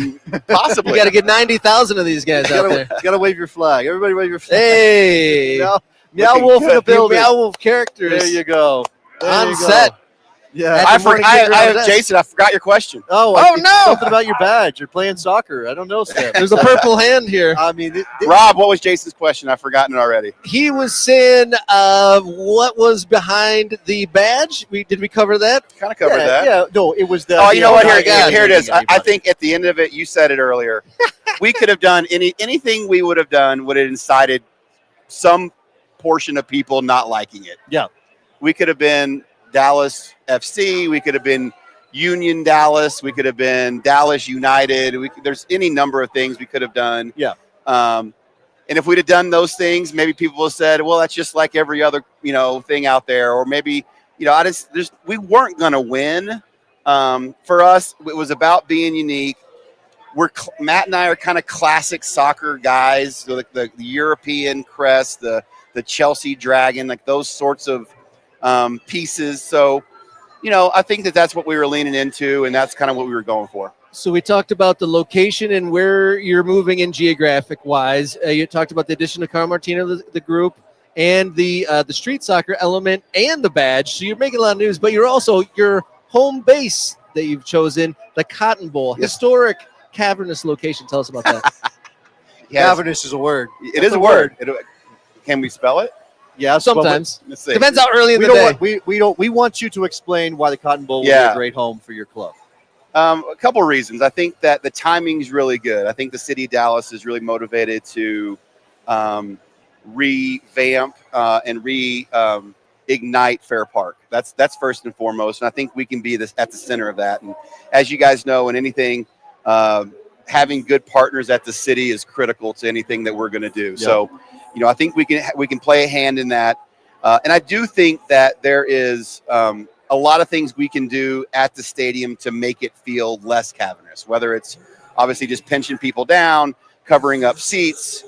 Possibly.
You got to get 90,000 of these guys out there.
You got to wave your flag. Everybody wave your flag.
Hey.
Meow Wolf in the building.
Meow Wolf Characters.
There you go.
On set.
Yeah.
Jason, I forgot your question.
Oh
no.
Something about your badge. You're playing soccer. I don't know, Sam.
There's a purple hand here.
I mean,
Rob, what was Jason's question? I've forgotten it already.
He was saying what was behind the badge. Did we cover that?
Kind of covered that.
Yeah, no, it was the.
Oh, you know what? Here it is. I think at the end of it, you said it earlier. We could have done anything we would have done would have incited some portion of people not liking it.
Yeah.
We could have been Dallas FC. We could have been Union Dallas. We could have been Dallas United. There's any number of things we could have done.
Yeah.
And if we'd have done those things, maybe people would have said, well, that's just like every other, thing out there. Or maybe, we weren't going to win. For us, it was about being unique. Matt and I are kind of classic soccer guys. So like the European crest, the Chelsea dragon, like those sorts of pieces. So, I think that's what we were leaning into, and that's kind of what we were going for.
So we talked about the location and where you're moving in geographic wise. You talked about the addition of Carl Martino, the group, and the street soccer element and the badge. So you're making a lot of news, but you're also your home base that you've chosen, the Cotton Bowl, historic cavernous location. Tell us about that.
Cavernous is a word.
It is a word. Can we spell it?
Yeah,
sometimes.
Let's see.
Depends how early in the day.
We want you to explain why the Cotton Bowl will be a great home for your club.
A couple of reasons. I think that the timing is really good. I think the city of Dallas is really motivated to revamp and
ignite Fair Park. That's first and foremost, and I think we can be at the center of that. And as you guys know, in anything, having good partners at the city is critical to anything that we're going to do. Yep. So, I think we can play a hand in that, and I do think that there is a lot of things we can do at the stadium to make it feel less cavernous, whether it's obviously just pinching people down, covering up seats,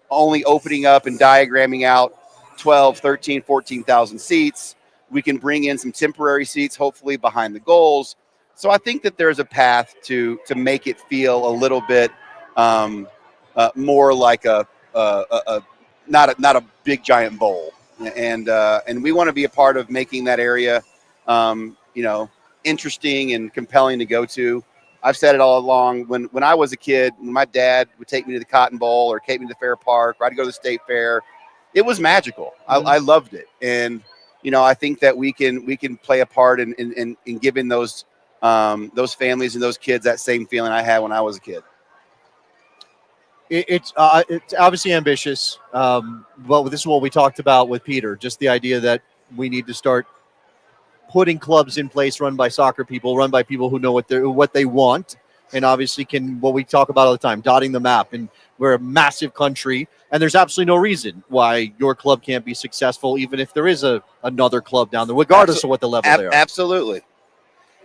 only opening up and diagramming out 12, 13, 14,000 seats. We can bring in some temporary seats, hopefully behind the goals. So I think that there's a path to make it feel a little bit more like a not a big giant bowl. And we want to be a part of making that area interesting and compelling to go to. I've said it all along. When I was a kid, when my dad would take me to the Cotton Bowl or take me to the Fair Park, or I'd go to the State Fair, it was magical. I loved it. And, I think that we can play a part in giving those families and those kids that same feeling I had when I was a kid.
It's obviously ambitious, but this is what we talked about with Peter, just the idea that we need to start putting clubs in place run by soccer people, run by people who know what they want, and obviously what we talk about all the time, dotting the map. And we're a massive country, and there's absolutely no reason why your club can't be successful, even if there is another club down there, regardless of what the level they are.
Absolutely.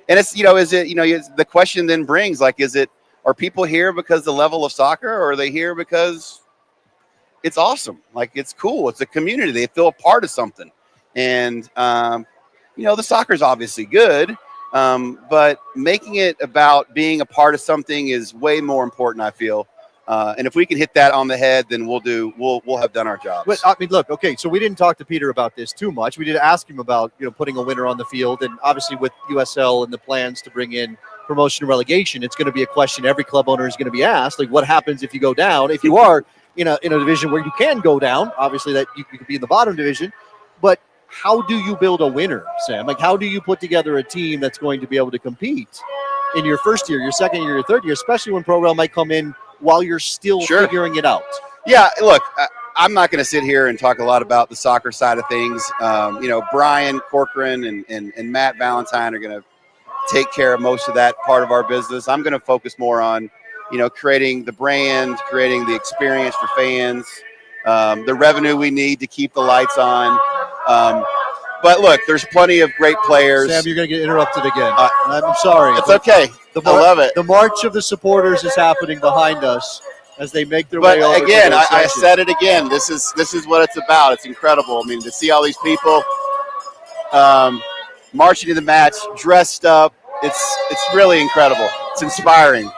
And it's, the question then brings, are people here because the level of soccer, or are they here because it's awesome? Like, it's cool. It's a community. They feel a part of something. And, the soccer's obviously good, but making it about being a part of something is way more important, I feel. And if we can hit that on the head, then we'll have done our jobs.
But I mean, look, okay, so we didn't talk to Peter about this too much. We did ask him about, putting a winner on the field, and obviously with USL and the plans to bring in promotion and relegation, it's going to be a question every club owner is going to be asked. Like, what happens if you go down? If you are in a division where you can go down, obviously that you could be in the bottom division, but how do you build a winner, Sam? Like, how do you put together a team that's going to be able to compete in your first year, your second year, your third year, especially when Pro Rel might come in while you're still figuring it out?
Yeah, look, I'm not going to sit here and talk a lot about the soccer side of things. Brian Corcoran and Matt Valentine are going to take care of most of that part of our business. I'm going to focus more on, creating the brand, creating the experience for fans, the revenue we need to keep the lights on. But look, there's plenty of great players.
Sam, you're going to get interrupted again. I'm sorry.
It's okay. I love it.
The march of the supporters is happening behind us as they make their way over.
But again, I said it again. This is what it's about. It's incredible. I mean, to see all these people marching to the match, dressed up, it's really incredible. It's inspiring.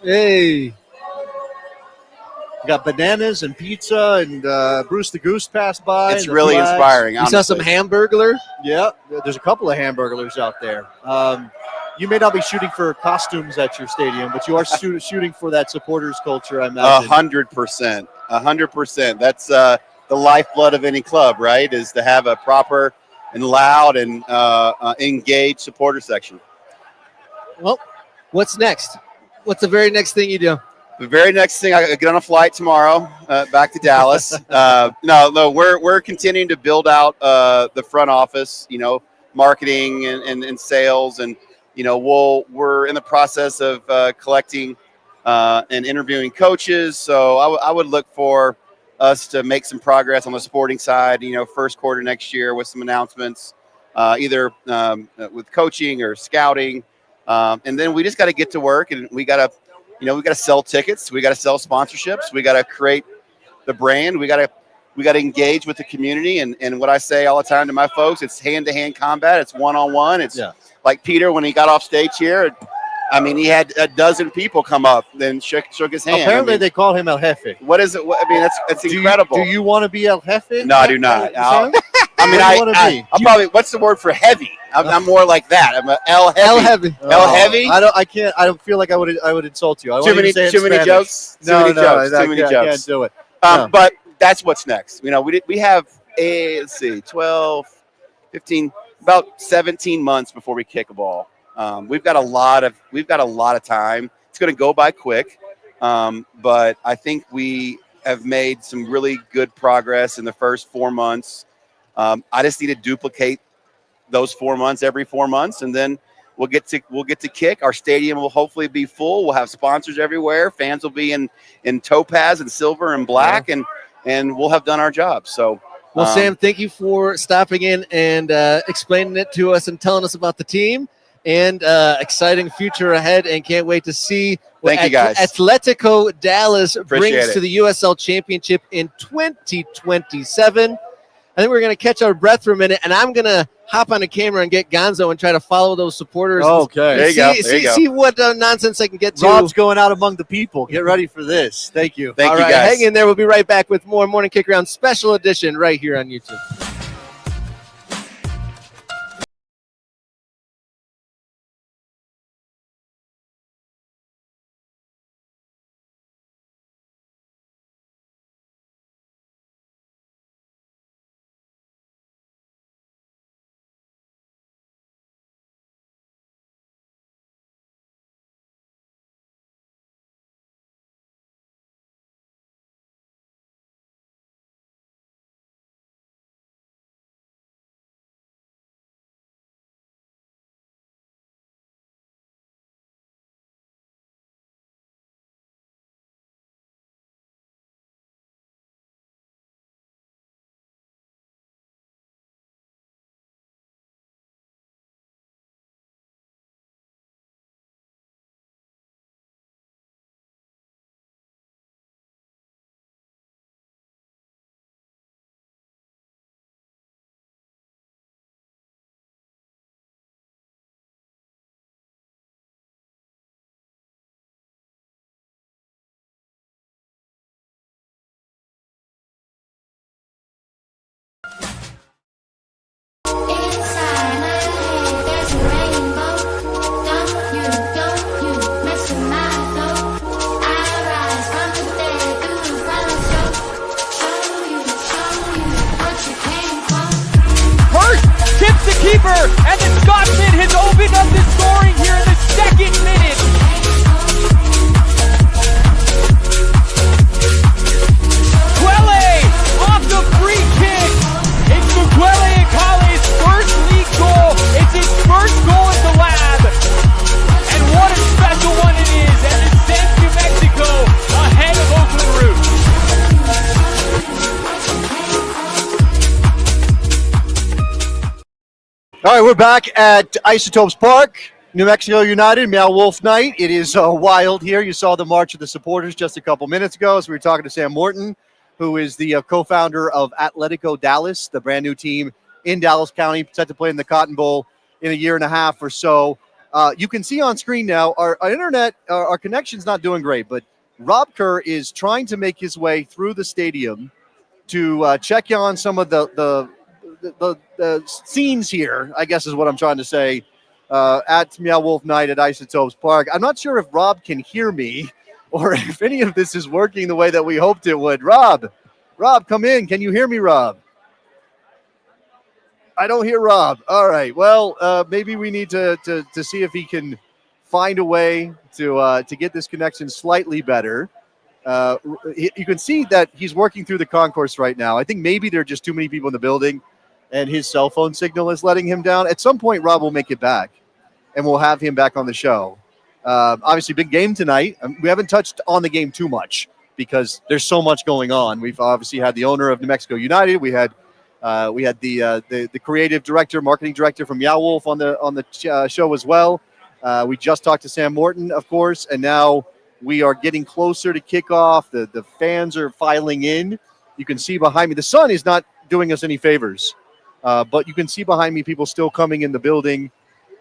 Hey. We got bananas and pizza, and Bruce the Goose passed by.
It's really inspiring.
You saw some Hamburglar?
Yeah, there's a couple of Hamburglers out there. You may not be shooting for costumes at your stadium, but you are shooting for that supporters culture, I imagine.
100%. 100%. That's the lifeblood of any club, right, is to have a proper and loud and engaged supporter section.
Well, what's next? What's the very next thing you do?
The very next thing, I get on a flight tomorrow back to Dallas. No, we're continuing to build out the front office, marketing and sales, and we're in the process of collecting and interviewing coaches. So I would look for us to make some progress on the sporting side, first quarter next year with some announcements, either with coaching or scouting, and then we just got to get to work, and we got to. We got to sell tickets. We got to sell sponsorships. We got to create the brand. We got to engage with the community. And what I say all the time to my folks, it's hand-to-hand combat. It's one-on-one. It's like Peter when he got off stage here. I mean, he had a dozen people come up, then shook his hand.
Apparently, they call him El Jefe.
What is it? I mean, that's incredible.
Do you want to be El Jefe?
No, I do not. I'll probably. What's the word for heavy? I'm more like that. I'm a El Heavy.
El Heavy.
El Heavy.
I don't feel like I would insult you.
Too many jokes.
No, I can't do it.
But that's what's next. We have 12, 15, about 17 months before we kick a ball. We've got a lot of time. It's going to go by quick, but I think we have made some really good progress in the first 4 months. I just need to duplicate those 4 months every 4 months, and then we'll get to kick. Our stadium will hopefully be full. We'll have sponsors everywhere. Fans will be in topaz and silver and black, and we'll have done our job. So,
well, Sam, thank you for stopping in and explaining it to us and telling us about the team, and exciting future ahead, and can't wait to see what
Thank you, guys.
Atletico Dallas
Appreciate
brings
it.
to the USL Championship in 2027. I think we're going to catch our breath for a minute, and I'm going to hop on the camera and get Gonzo and try to follow those supporters.
Okay.
There you go. There you go.
See what nonsense I can get to.
Rob's going out among the people. Get ready for this. Thank you.
Thank
All
you,
right,
guys.
hang in there. We'll be right back with more Morning Kick Around special edition right here on YouTube.
Inside my head, there's a rainbow. Don't you mess with my flow. I rise from the dead, do the final show. Show you what you came for.
Hurt tips the keeper, and the Scotsman has opened up the scoring here in the second minute. Quelle off the free kick. It's Mukwele Akale's first league goal. It's his first goal at the lab. And what a special one it is as it sends New Mexico ahead of Oakland Root.
All right, we're back at Isotopes Park, New Mexico United Meow Wolf Night. It is wild here. You saw the march of the supporters just a couple minutes ago as we were talking to Sam Morton, who is the co-founder of Atletico Dallas, the brand new team in Dallas County, set to play in the Cotton Bowl in a year and a half or so. You can see on screen now, our internet, our connection's not doing great, but Rob Kerr is trying to make his way through the stadium to check on some of the scenes here, I guess is what I'm trying to say, at Meow Wolf Night at Isotopes Park. I'm not sure if Rob can hear me or if any of this is working the way that we hoped it would. Rob, come in. Can you hear me, Rob? I don't hear Rob. All right. Well, maybe we need to see if he can find a way to get this connection slightly better. You can see that he's working through the concourse right now. I think maybe there are just too many people in the building, and his cell phone signal is letting him down. At some point, Rob will make it back, and we'll have him back on the show. Obviously, big game tonight. We haven't touched on the game too much because there's so much going on. We've obviously had the owner of New Mexico United. We had the creative director, marketing director from Meow Wolf on the show as well. We just talked to Sam Morton, of course, and now we are getting closer to kickoff. The fans are filing in. You can see behind me. The sun is not doing us any favors, but you can see behind me people still coming in the building,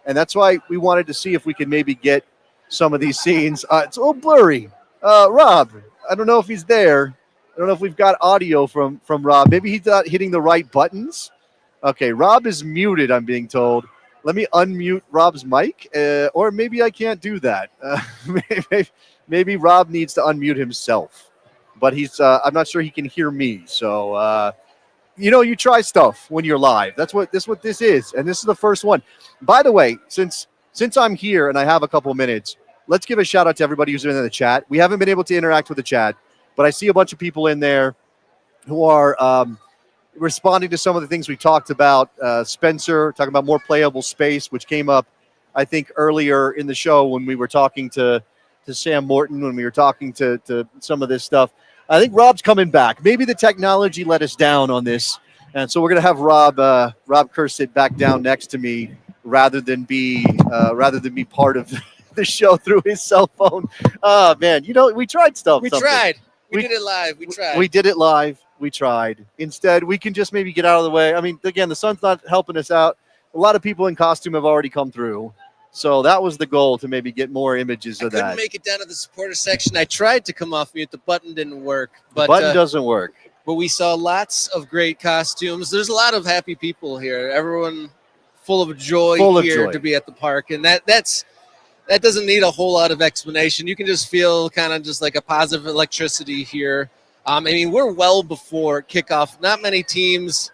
and that's why we wanted to see if we could maybe get some of these scenes. It's a little blurry. Rob, I don't know if he's there. I don't know if we've got audio from Rob. Maybe he's not hitting the right buttons. Okay, Rob is muted, I'm being told. Let me unmute Rob's mic, or maybe I can't do that. Maybe Rob needs to unmute himself, but he's. I'm not sure he can hear me. So, you try stuff when you're live. That's what this is, and this is the first one. By the way, since I'm here and I have a couple minutes, let's give a shout out to everybody who's been in the chat. We haven't been able to interact with the chat, but I see a bunch of people in there who are responding to some of the things we talked about. Spencer talking about more playable space, which came up, I think, earlier in the show when we were talking to Sam Morton, when we were talking to some of this stuff. I think Rob's coming back. Maybe the technology let us down on this, and so we're going to have Rob Kerr sit back down next to me rather than be part of the show through his cell phone. Oh man, we tried stuff.
We tried. We did it live. We tried.
We did it live. We tried. Instead, we can just maybe get out of the way. I mean, again, the sun's not helping us out. A lot of people in costume have already come through. So that was the goal, to maybe get more images of that.
I couldn't make it down to the supporter section. I tried to come off mute. The button didn't work. But,
the button doesn't work.
But we saw lots of great costumes. There's a lot of happy people here. Everyone full of joy to be at the park. And that doesn't need a whole lot of explanation. You can just feel kind of just like a positive electricity here. I mean, we're well before kickoff. Not many teams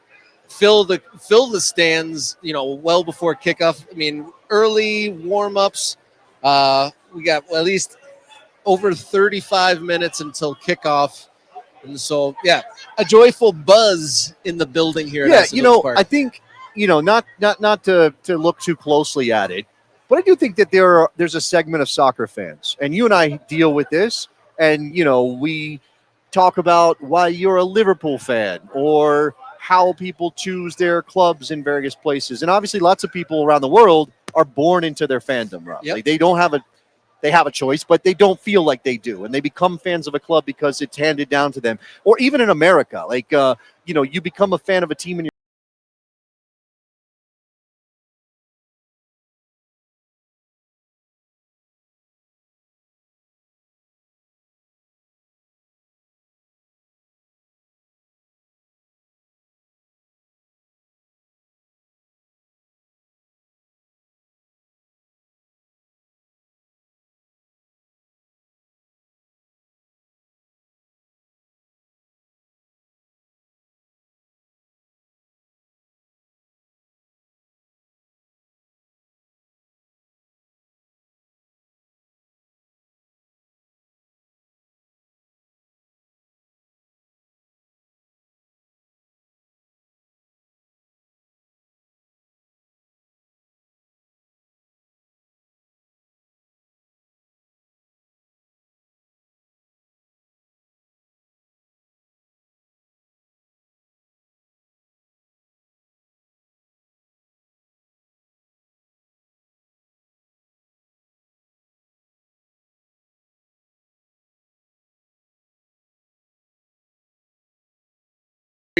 fill the stands, well before kickoff. I mean, early warm-ups. We got at least over 35 minutes until kickoff. And so, yeah, a joyful buzz in the building here.
Yeah,
Park.
I think, not to look too closely at it, but I do think that there's a segment of soccer fans, and you and I deal with this, and, we talk about why you're a Liverpool fan or how people choose their clubs in various places. And obviously lots of people around the world are born into their fandom, Rob.
Yep.
Like they have a choice, but they don't feel like they do. And they become fans of a club because it's handed down to them. Or even in America, like, you become a fan of a team in your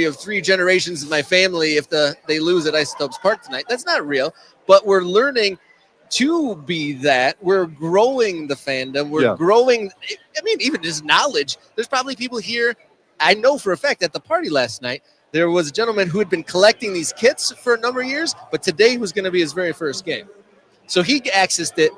of 3 generations of my family if they lose at Isotopes Park tonight. That's not real, but we're learning to be that. We're growing the fandom. We're growing. I mean, even just knowledge. There's probably people here. I know for a fact at the party last night, there was a gentleman who had been collecting these kits for a number of years, but today was going to be his very first game. So he accessed it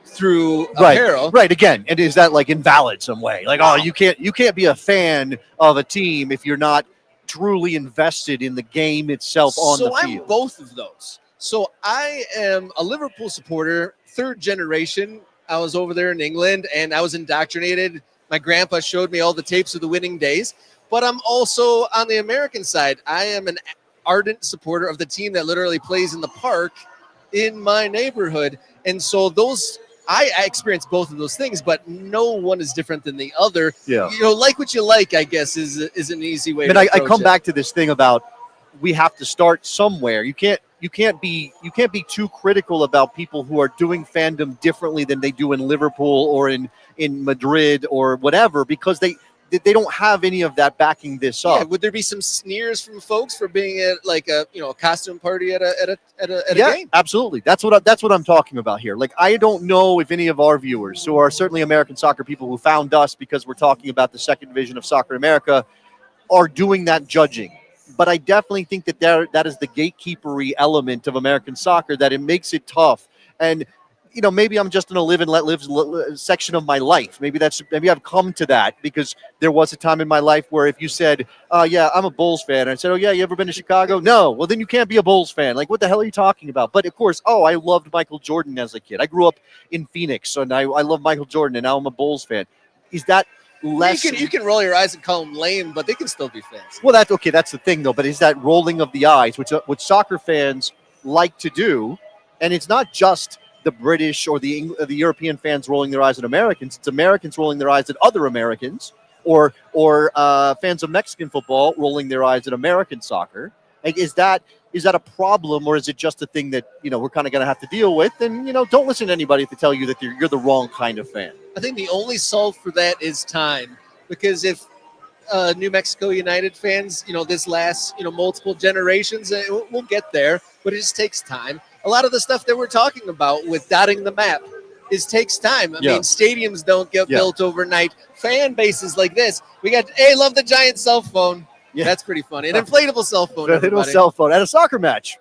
through apparel.
Right. Again, and is that like invalid some way? Like, you can't be a fan of a team if you're not truly invested in the game itself on the field.
So I'm both of those. So I am a Liverpool supporter, 3rd generation. I was over there in England and I was indoctrinated. My grandpa showed me all the tapes of the winning days, but I'm also on the American side. I am an ardent supporter of the team that literally plays in the park in my neighborhood. And so I experience both of those things, but no one is different than the other.
Yeah.
Like what you like, I guess, is an easy way.
And I come back to this thing about we have to start somewhere. You can't be too critical about people who are doing fandom differently than they do in Liverpool or in Madrid or whatever, because they don't have any of that backing this up.
Would there be some sneers from folks for being at like a costume party at a game?
Absolutely. That's what I'm talking about here. Like, I don't know if any of our viewers, who are certainly American soccer people who found us because we're talking about the 2nd division of soccer in America, are doing that judging. But I definitely think that is the gatekeepery element of American soccer, that it makes it tough. And maybe I'm just in a live and let live section of my life. Maybe I've come to that because there was a time in my life where if you said, yeah, I'm a Bulls fan. And I said, oh yeah, you ever been to Chicago? No. Well, then you can't be a Bulls fan. Like, what the hell are you talking about? But of course, I loved Michael Jordan as a kid. I grew up in Phoenix and I love Michael Jordan and now I'm a Bulls fan. Is that less.
You can roll your eyes and call them lame, but they can still be fans.
Well, that's okay. That's the thing, though. But is that rolling of the eyes, which soccer fans like to do, and it's not just the British or the European fans rolling their eyes at Americans. It's Americans rolling their eyes at other Americans, or fans of Mexican football rolling their eyes at American soccer. Like, is that a problem, or is it just a thing that we're kind of going to have to deal with? And don't listen to anybody to tell you that you're the wrong kind of fan.
I think the only solve for that is time, because if New Mexico United fans, this lasts, multiple generations, we'll get there, but it just takes time. A lot of the stuff that we're talking about with dotting the map takes time. I mean, stadiums don't get built overnight. Fan bases like this, we got, hey, love the giant cell phone. Yeah, that's pretty funny. An inflatable cell phone.
Inflatable cell phone at a soccer match.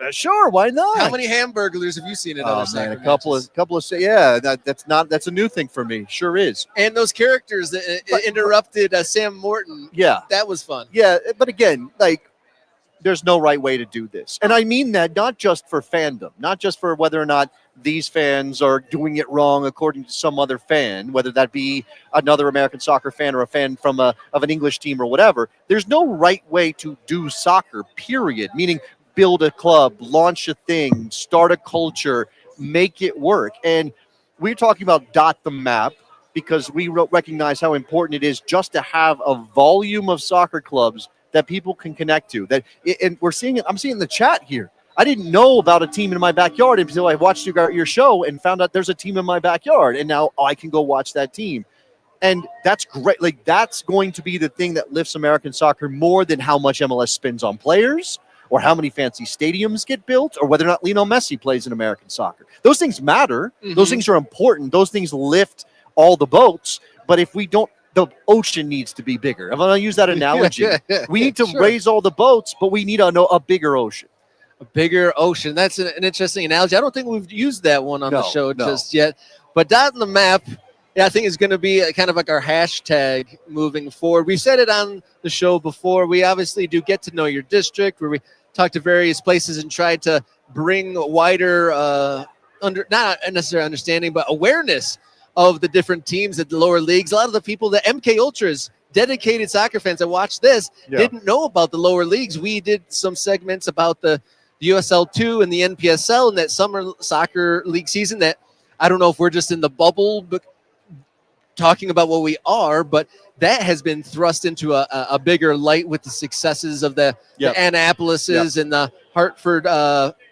Sure, why not?
How many Hamburglers have you seen at other soccer matches?
couple of. Yeah, that's a new thing for me. Sure is.
And those characters that interrupted Sam Morton.
Yeah,
that was fun.
Yeah, but again, there's no right way to do this, and I mean that not just for fandom, not just for whether or not these fans are doing it wrong according to some other fan, whether that be another American soccer fan or a fan from of an English team or whatever. There's no right way to do soccer, period. Meaning, build a club, launch a thing, start a culture, make it work. And we're talking about dot the map because we recognize how important it is just to have a volume of soccer clubs that people can connect to. And we're seeing it. I'm seeing the chat here. I didn't know about a team in my backyard until I watched your show and found out there's a team in my backyard, and now I can go watch that team. And that's great. That's going to be the thing that lifts American soccer more than how much MLS spends on players or how many fancy stadiums get built or whether or not Lionel Messi plays in American soccer. Those things matter. Mm-hmm. Those things are important. Those things lift all the boats. But if we don't, the ocean needs to be bigger. I'm going to use that analogy. We need to raise all the boats, but we need a bigger ocean.
A bigger ocean. That's an interesting analogy. I don't think we've used that one on the show just yet. But dotting the map, I think is going to be kind of like our hashtag moving forward. We said it on the show before. We obviously do get to know your district, where we talk to various places and try to bring wider, not necessarily understanding, but awareness of the different teams at the lower leagues. A lot of the people, the MK Ultras, dedicated soccer fans that watch this, didn't know about the lower leagues. We did some segments about the USL 2 and the NPSL in that summer soccer league season that I don't know if we're just in the bubble but talking about what we are, but that has been thrust into a bigger light with the successes of the Annapolises and the Hartford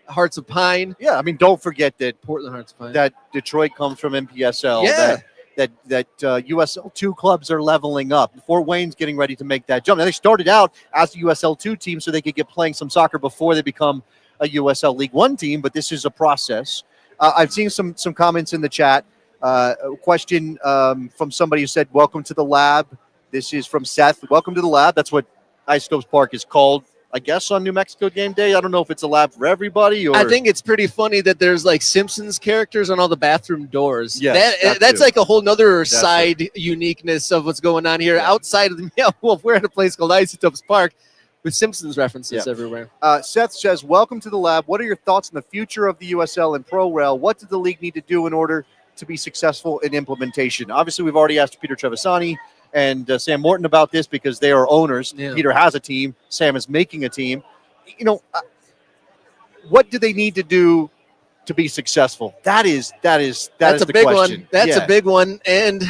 Hearts of Pine.
Yeah, I mean, don't forget that
Portland Hearts of Pine.
That Detroit comes from NPSL.
Yeah.
That USL 2 clubs are leveling up. Fort Wayne's getting ready to make that jump. Now, they started out as a USL 2 team so they could get playing some soccer before they become a USL League 1 team, but this is a process. I've seen some comments in the chat. A question from somebody who said, welcome to the lab. This is from Seth. Welcome to the lab. That's what Isotopes Park is called, I guess, on New Mexico Game Day. I don't know if it's a lab for everybody. Or I
think it's pretty funny that there's like Simpsons characters on all the bathroom doors.
Yes,
that's like a whole nother side uniqueness of what's going on here. Outside of the Meow Wolf, we're at a place called Isotopes Park with Simpsons references everywhere.
Seth says, welcome to the lab. What are your thoughts on the future of the USL and Pro Rail? What did the league need to do in order to be successful in implementation? Obviously, we've already asked Peter Trevisani and Sam Morton about this because they are owners. Peter has a team. Sam is making a team. What do they need to do to be successful? That's
a big
question.
One. That's a big one. And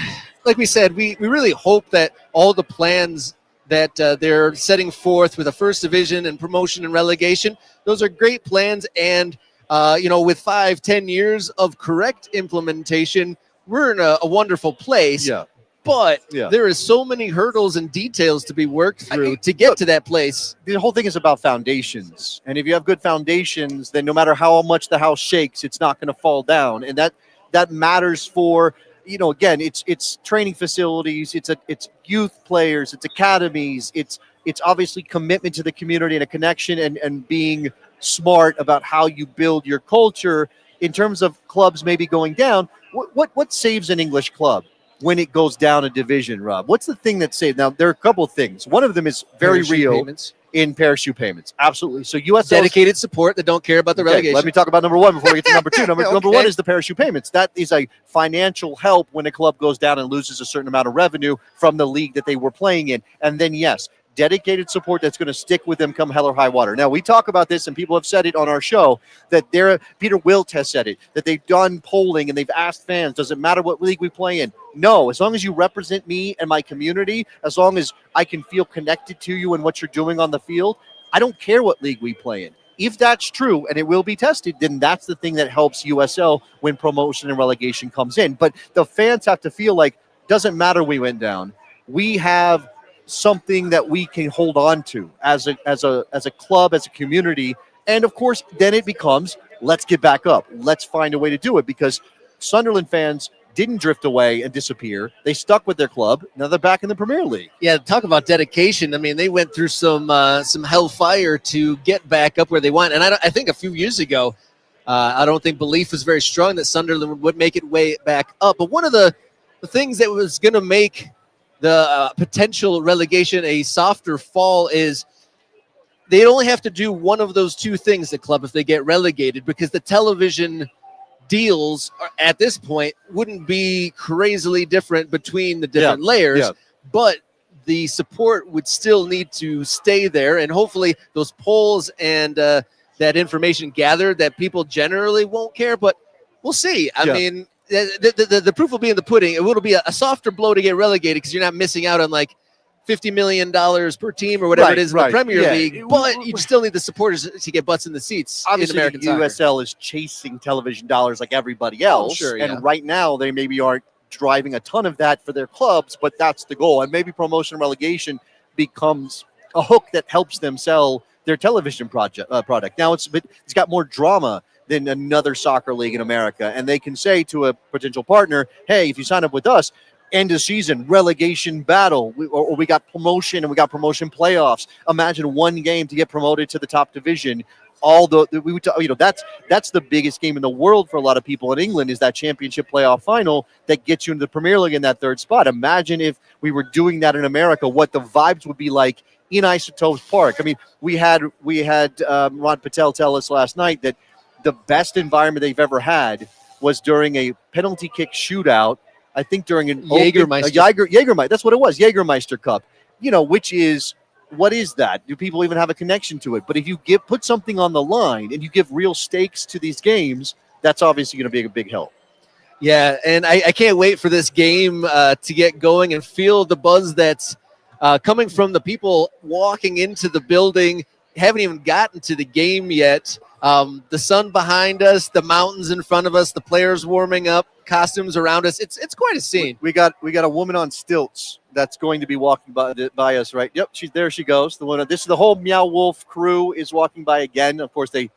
like we said, we really hope that all the plans that they're setting forth with a first division and promotion and relegation, those are great plans. And with 5-10 years of correct implementation, we're in a wonderful place.
Yeah.
But there is so many hurdles and details to be worked through to get to that place.
The whole thing is about foundations. And if you have good foundations, then no matter how much the house shakes, it's not going to fall down. And that matters for, again, it's training facilities, it's youth players, it's academies, it's obviously commitment to the community and a connection and being smart about how you build your culture. In terms of clubs maybe going down, what saves an English club when it goes down a division, Rob? What's the thing that saves? Now, there are a couple of things. One of them is very real. in parachute payments. Absolutely. So USL
Dedicated support that don't care about the relegation.
Let me talk about number one before we get to number two. Number
Okay.
one is the parachute payments. That is a financial help when a club goes down and loses a certain amount of revenue from the league that they were playing in. And then, yes, dedicated support that's going to stick with them come hell or high water. Now, we talk about this, and people have said it on our show, that Peter Wilt has said it, that they've done polling and they've asked fans, does it matter what league we play in? No, as long as you represent me and my community, as long as I can feel connected to you and what you're doing on the field, I don't care what league we play in. If that's true, and it will be tested, then that's the thing that helps USL when promotion and relegation comes in. But the fans have to feel like, doesn't matter we went down. We have something that we can hold on to as a club, as a community. And of course, then it becomes, let's get back up. Let's find a way to do it, because Sunderland fans didn't drift away and disappear. They stuck with their club. Now they're back in the Premier League.
Yeah, talk about dedication. I mean, they went through some hellfire to get back up where they want. And I think a few years ago, I don't think belief was very strong that Sunderland would make it way back up. But one of the things that was going to make the potential relegation a softer fall is they only have to do one of those two things, the club, if they get relegated, because the television deals at this point wouldn't be crazily different between the different layers, but the support would still need to stay there. And hopefully those polls and that information gathered, that people generally won't care, but we'll see. I mean, the proof will be in the pudding. It will be a softer blow to get relegated because you're not missing out on like $50 million per team or whatever it is in the Premier League, but you still need the supporters to get butts in the seats.
Obviously,
in American soccer.
USL is chasing television dollars like everybody else. And right now, they maybe aren't driving a ton of that for their clubs, but that's the goal. And maybe promotion and relegation becomes a hook that helps them sell their television product. Now, it's got more drama than another soccer league in America. And they can say to a potential partner, hey, if you sign up with us, end of season, relegation battle, or we got promotion and we got promotion playoffs. Imagine one game to get promoted to the top division. That's the biggest game in the world for a lot of people in England, is that championship playoff final that gets you into the Premier League in that third spot. Imagine if we were doing that in America, what the vibes would be like in Isotopes Park. I mean, we had Ron Patel tell us last night that the best environment they've ever had was during a penalty kick shootout. I think during an Jägermeister. That's what it was, Jägermeister Cup. Which is, what is that? Do people even have a connection to it? But if you put something on the line and you give real stakes to these games, that's obviously going to be a big help.
Yeah, and I can't wait for this game to get going and feel the buzz that's coming from the people walking into the building. Haven't even gotten to the game yet. The sun behind us, the mountains in front of us, the players warming up, costumes around us. It's quite a scene.
We got a woman on stilts that's going to be walking by us, right? Yep, there she goes. The whole Meow Wolf crew is walking by again. Of course, they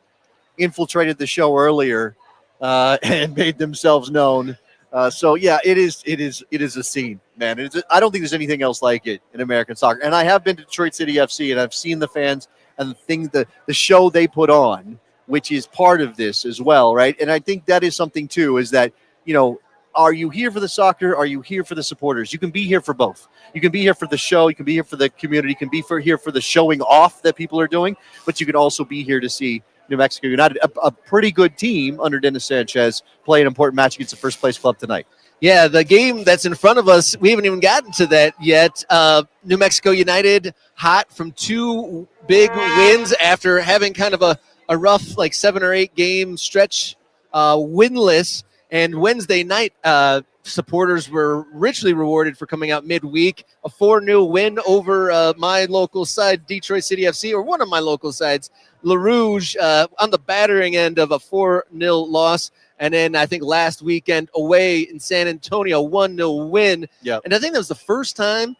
infiltrated the show earlier and made themselves known. It is a scene, man. I don't think there's anything else like it in American soccer. And I have been to Detroit City FC, and I've seen the fans and the show they put on, which is part of this as well, right? And I think that is something too, is that, are you here for the soccer? Are you here for the supporters? You can be here for both. You can be here for the show. You can be here for the community. You can be here for the showing off that people are doing, but you can also be here to see New Mexico United, a pretty good team under Dennis Sanchez, play an important match against the first place club tonight.
Yeah, the game that's in front of us, we haven't even gotten to that yet. New Mexico United hot from 2 big wins after having kind of a rough 7 or 8 game stretch, winless. And Wednesday night, supporters were richly rewarded for coming out midweek. A 4-0 win over my local side, Detroit City FC, or one of my local sides, La Rouge, on the battering end of a 4-0 loss. And then I think last weekend away in San Antonio, 1-0 win.
Yep.
And I think that was the first time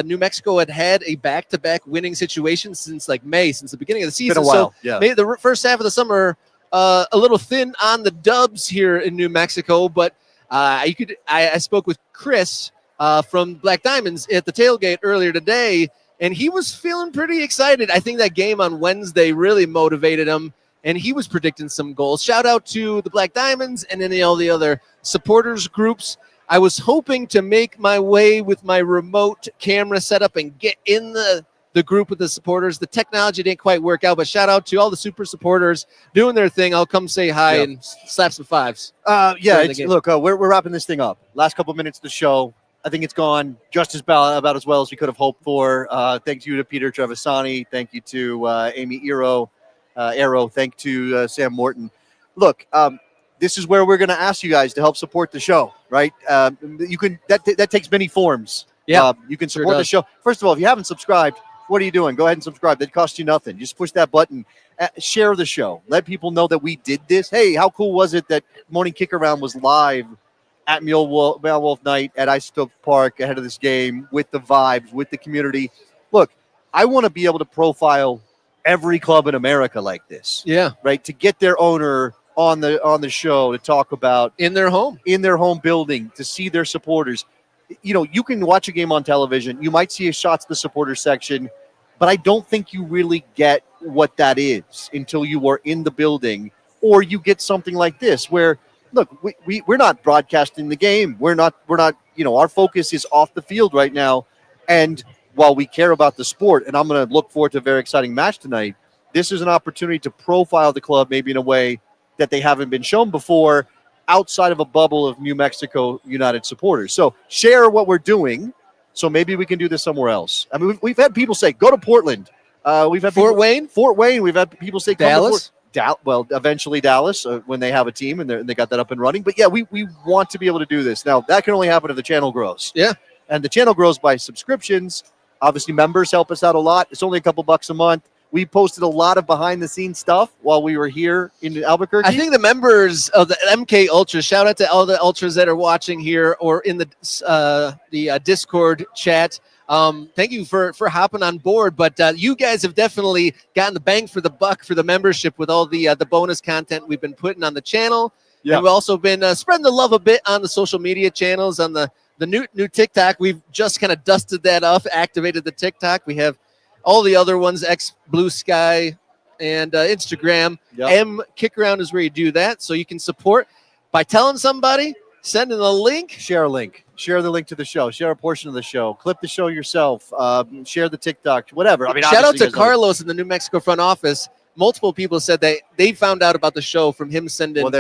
New Mexico had a back-to-back winning situation since May, since the beginning of the season.
Been a while.
So maybe the first half of the summer, a little thin on the dubs here in New Mexico, but I spoke with Chris from Black Diamonds at the tailgate earlier today, and he was feeling pretty excited. I think that game on Wednesday really motivated him, and he was predicting some goals. Shout out to the Black Diamonds and then all the other supporters groups. I was hoping to make my way with my remote camera setup and get in the the group with the supporters. The technology didn't quite work out, but shout out to all the super supporters doing their thing. I'll come say hi and slap some fives.
Look, we're wrapping this thing up. Last couple minutes of the show. I think it's gone just about as well as we could have hoped for. Thank you to Peter Trevisani. Thank you to Amy Ero. Thank you to Sam Morton. Look, this is where we're going to ask you guys to help support the show, right? You can that takes many forms.
Yeah,
you can support the show. First of all, if you haven't subscribed, what are you doing? Go ahead and subscribe. That costs you nothing. Just push that button. Share the show. Let people know that we did this. Hey, how cool was it that Morning Kick Around was live at Meow Wolf Night at Isotopes Park ahead of this game with the vibes, with the community. Look, I want to be able to profile every club in America like this.
Yeah.
Right? To get their owner on the show to talk about
in their home
building, to see their supporters. You know, you can watch a game on television. You might see a shots to the supporter section, but I don't think you really get what that is until you are in the building, or you get something like this where, look, we're not broadcasting the game. We're not, our focus is off the field right now. And while we care about the sport, and I'm going to look forward to a very exciting match tonight, this is an opportunity to profile the club maybe in a way that they haven't been shown before outside of a bubble of New Mexico United supporters. So share what we're doing. So maybe we can do this somewhere else. I mean, we've had people say, go to Portland. We've had
Fort Wayne.
We've had people say,
Dallas.
Eventually Dallas when they have a team and they got that up and running. But yeah, we want to be able to do this. Now, that can only happen if the channel grows.
Yeah.
And the channel grows by subscriptions. Obviously, members help us out a lot. It's only a couple bucks a month. We posted a lot of behind-the-scenes stuff while we were here in Albuquerque.
I think the members of the MK Ultras, shout out to all the Ultras that are watching here or in the Discord chat. Thank you for hopping on board. But you guys have definitely gotten the bang for the buck for the membership with all the bonus content we've been putting on the channel. Yeah. And we've also been spreading the love a bit on the social media channels, on the new TikTok. We've just kind of dusted that off, activated the TikTok. We have all the other ones, X, Blue Sky, and Instagram. Yep. Kick Around is where you do that. So you can support by telling somebody, sending a link.
Share a link. Share the link to the show. Share a portion of the show. Clip the show yourself. Share the TikTok, whatever. I mean,
shout out to Carlos in the New Mexico front office. Multiple people said they found out about the show from him sending clips.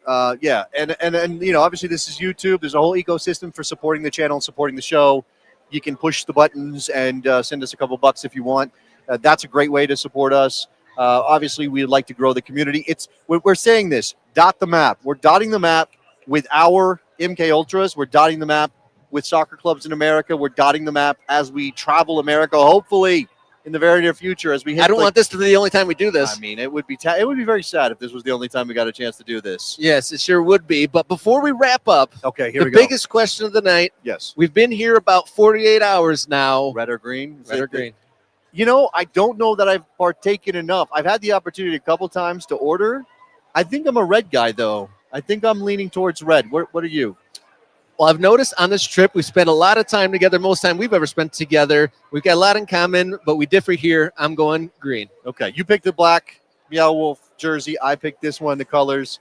Well, there you go. Yeah, and you know, obviously this is YouTube. There's a whole ecosystem for supporting the channel and supporting the show. You can push the buttons and send us a couple bucks if you want. That's a great way to support us. Obviously, we'd like to grow the community. We're saying this, dot the map. We're dotting the map with our MK Ultras. We're dotting the map with soccer clubs in America. We're dotting the map as we travel America, hopefully in the very near future. As we hit,
I don't want this to be the only time we do this.
I mean, it would be very sad if this was the only time we got a chance to do this.
Yes, it sure would be. But before we wrap up,
okay, here we go.
The biggest question of the night.
Yes.
We've been here about 48 hours now.
Red or green?
Red or green?
You know, I don't know that I've partaken enough. I've had the opportunity a couple times to order. I think I'm a red guy, though. I think I'm leaning towards red. What are you?
Well, I've noticed on this trip, we spent a lot of time together, most time we've ever spent together. We've got a lot in common, but we differ here. I'm going green.
Okay, you picked the black Meow Wolf jersey. I picked this one, the colors.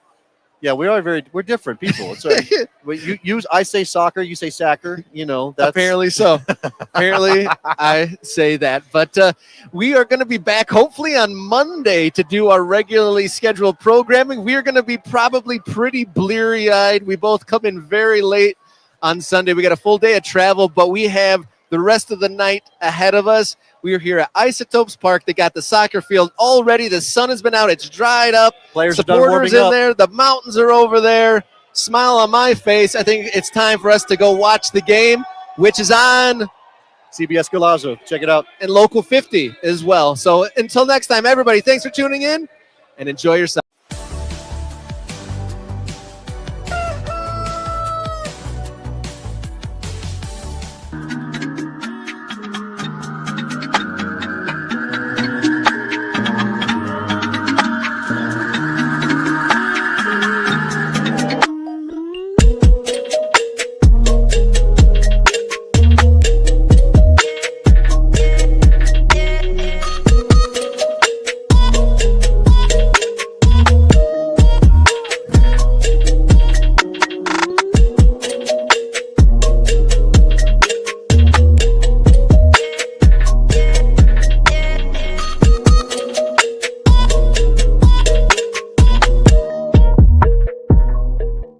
Yeah, we're different people. It's I say soccer, you say sacker. You know, that's
apparently so. Apparently, I say that. But we are going to be back hopefully on Monday to do our regularly scheduled programming. We are going to be probably pretty bleary-eyed. We both come in very late on Sunday. We got a full day of travel, but we have the rest of the night ahead of us. We are here at Isotopes Park. They got the soccer field all ready. The sun has been out. It's dried up.
Players
supporters
in
there. The mountains are over there. Smile on my face. I think it's time for us to go watch the game, which is on
CBS Golazo. Check it out.
And Local 50 as well. So until next time, everybody, thanks for tuning in and enjoy yourself.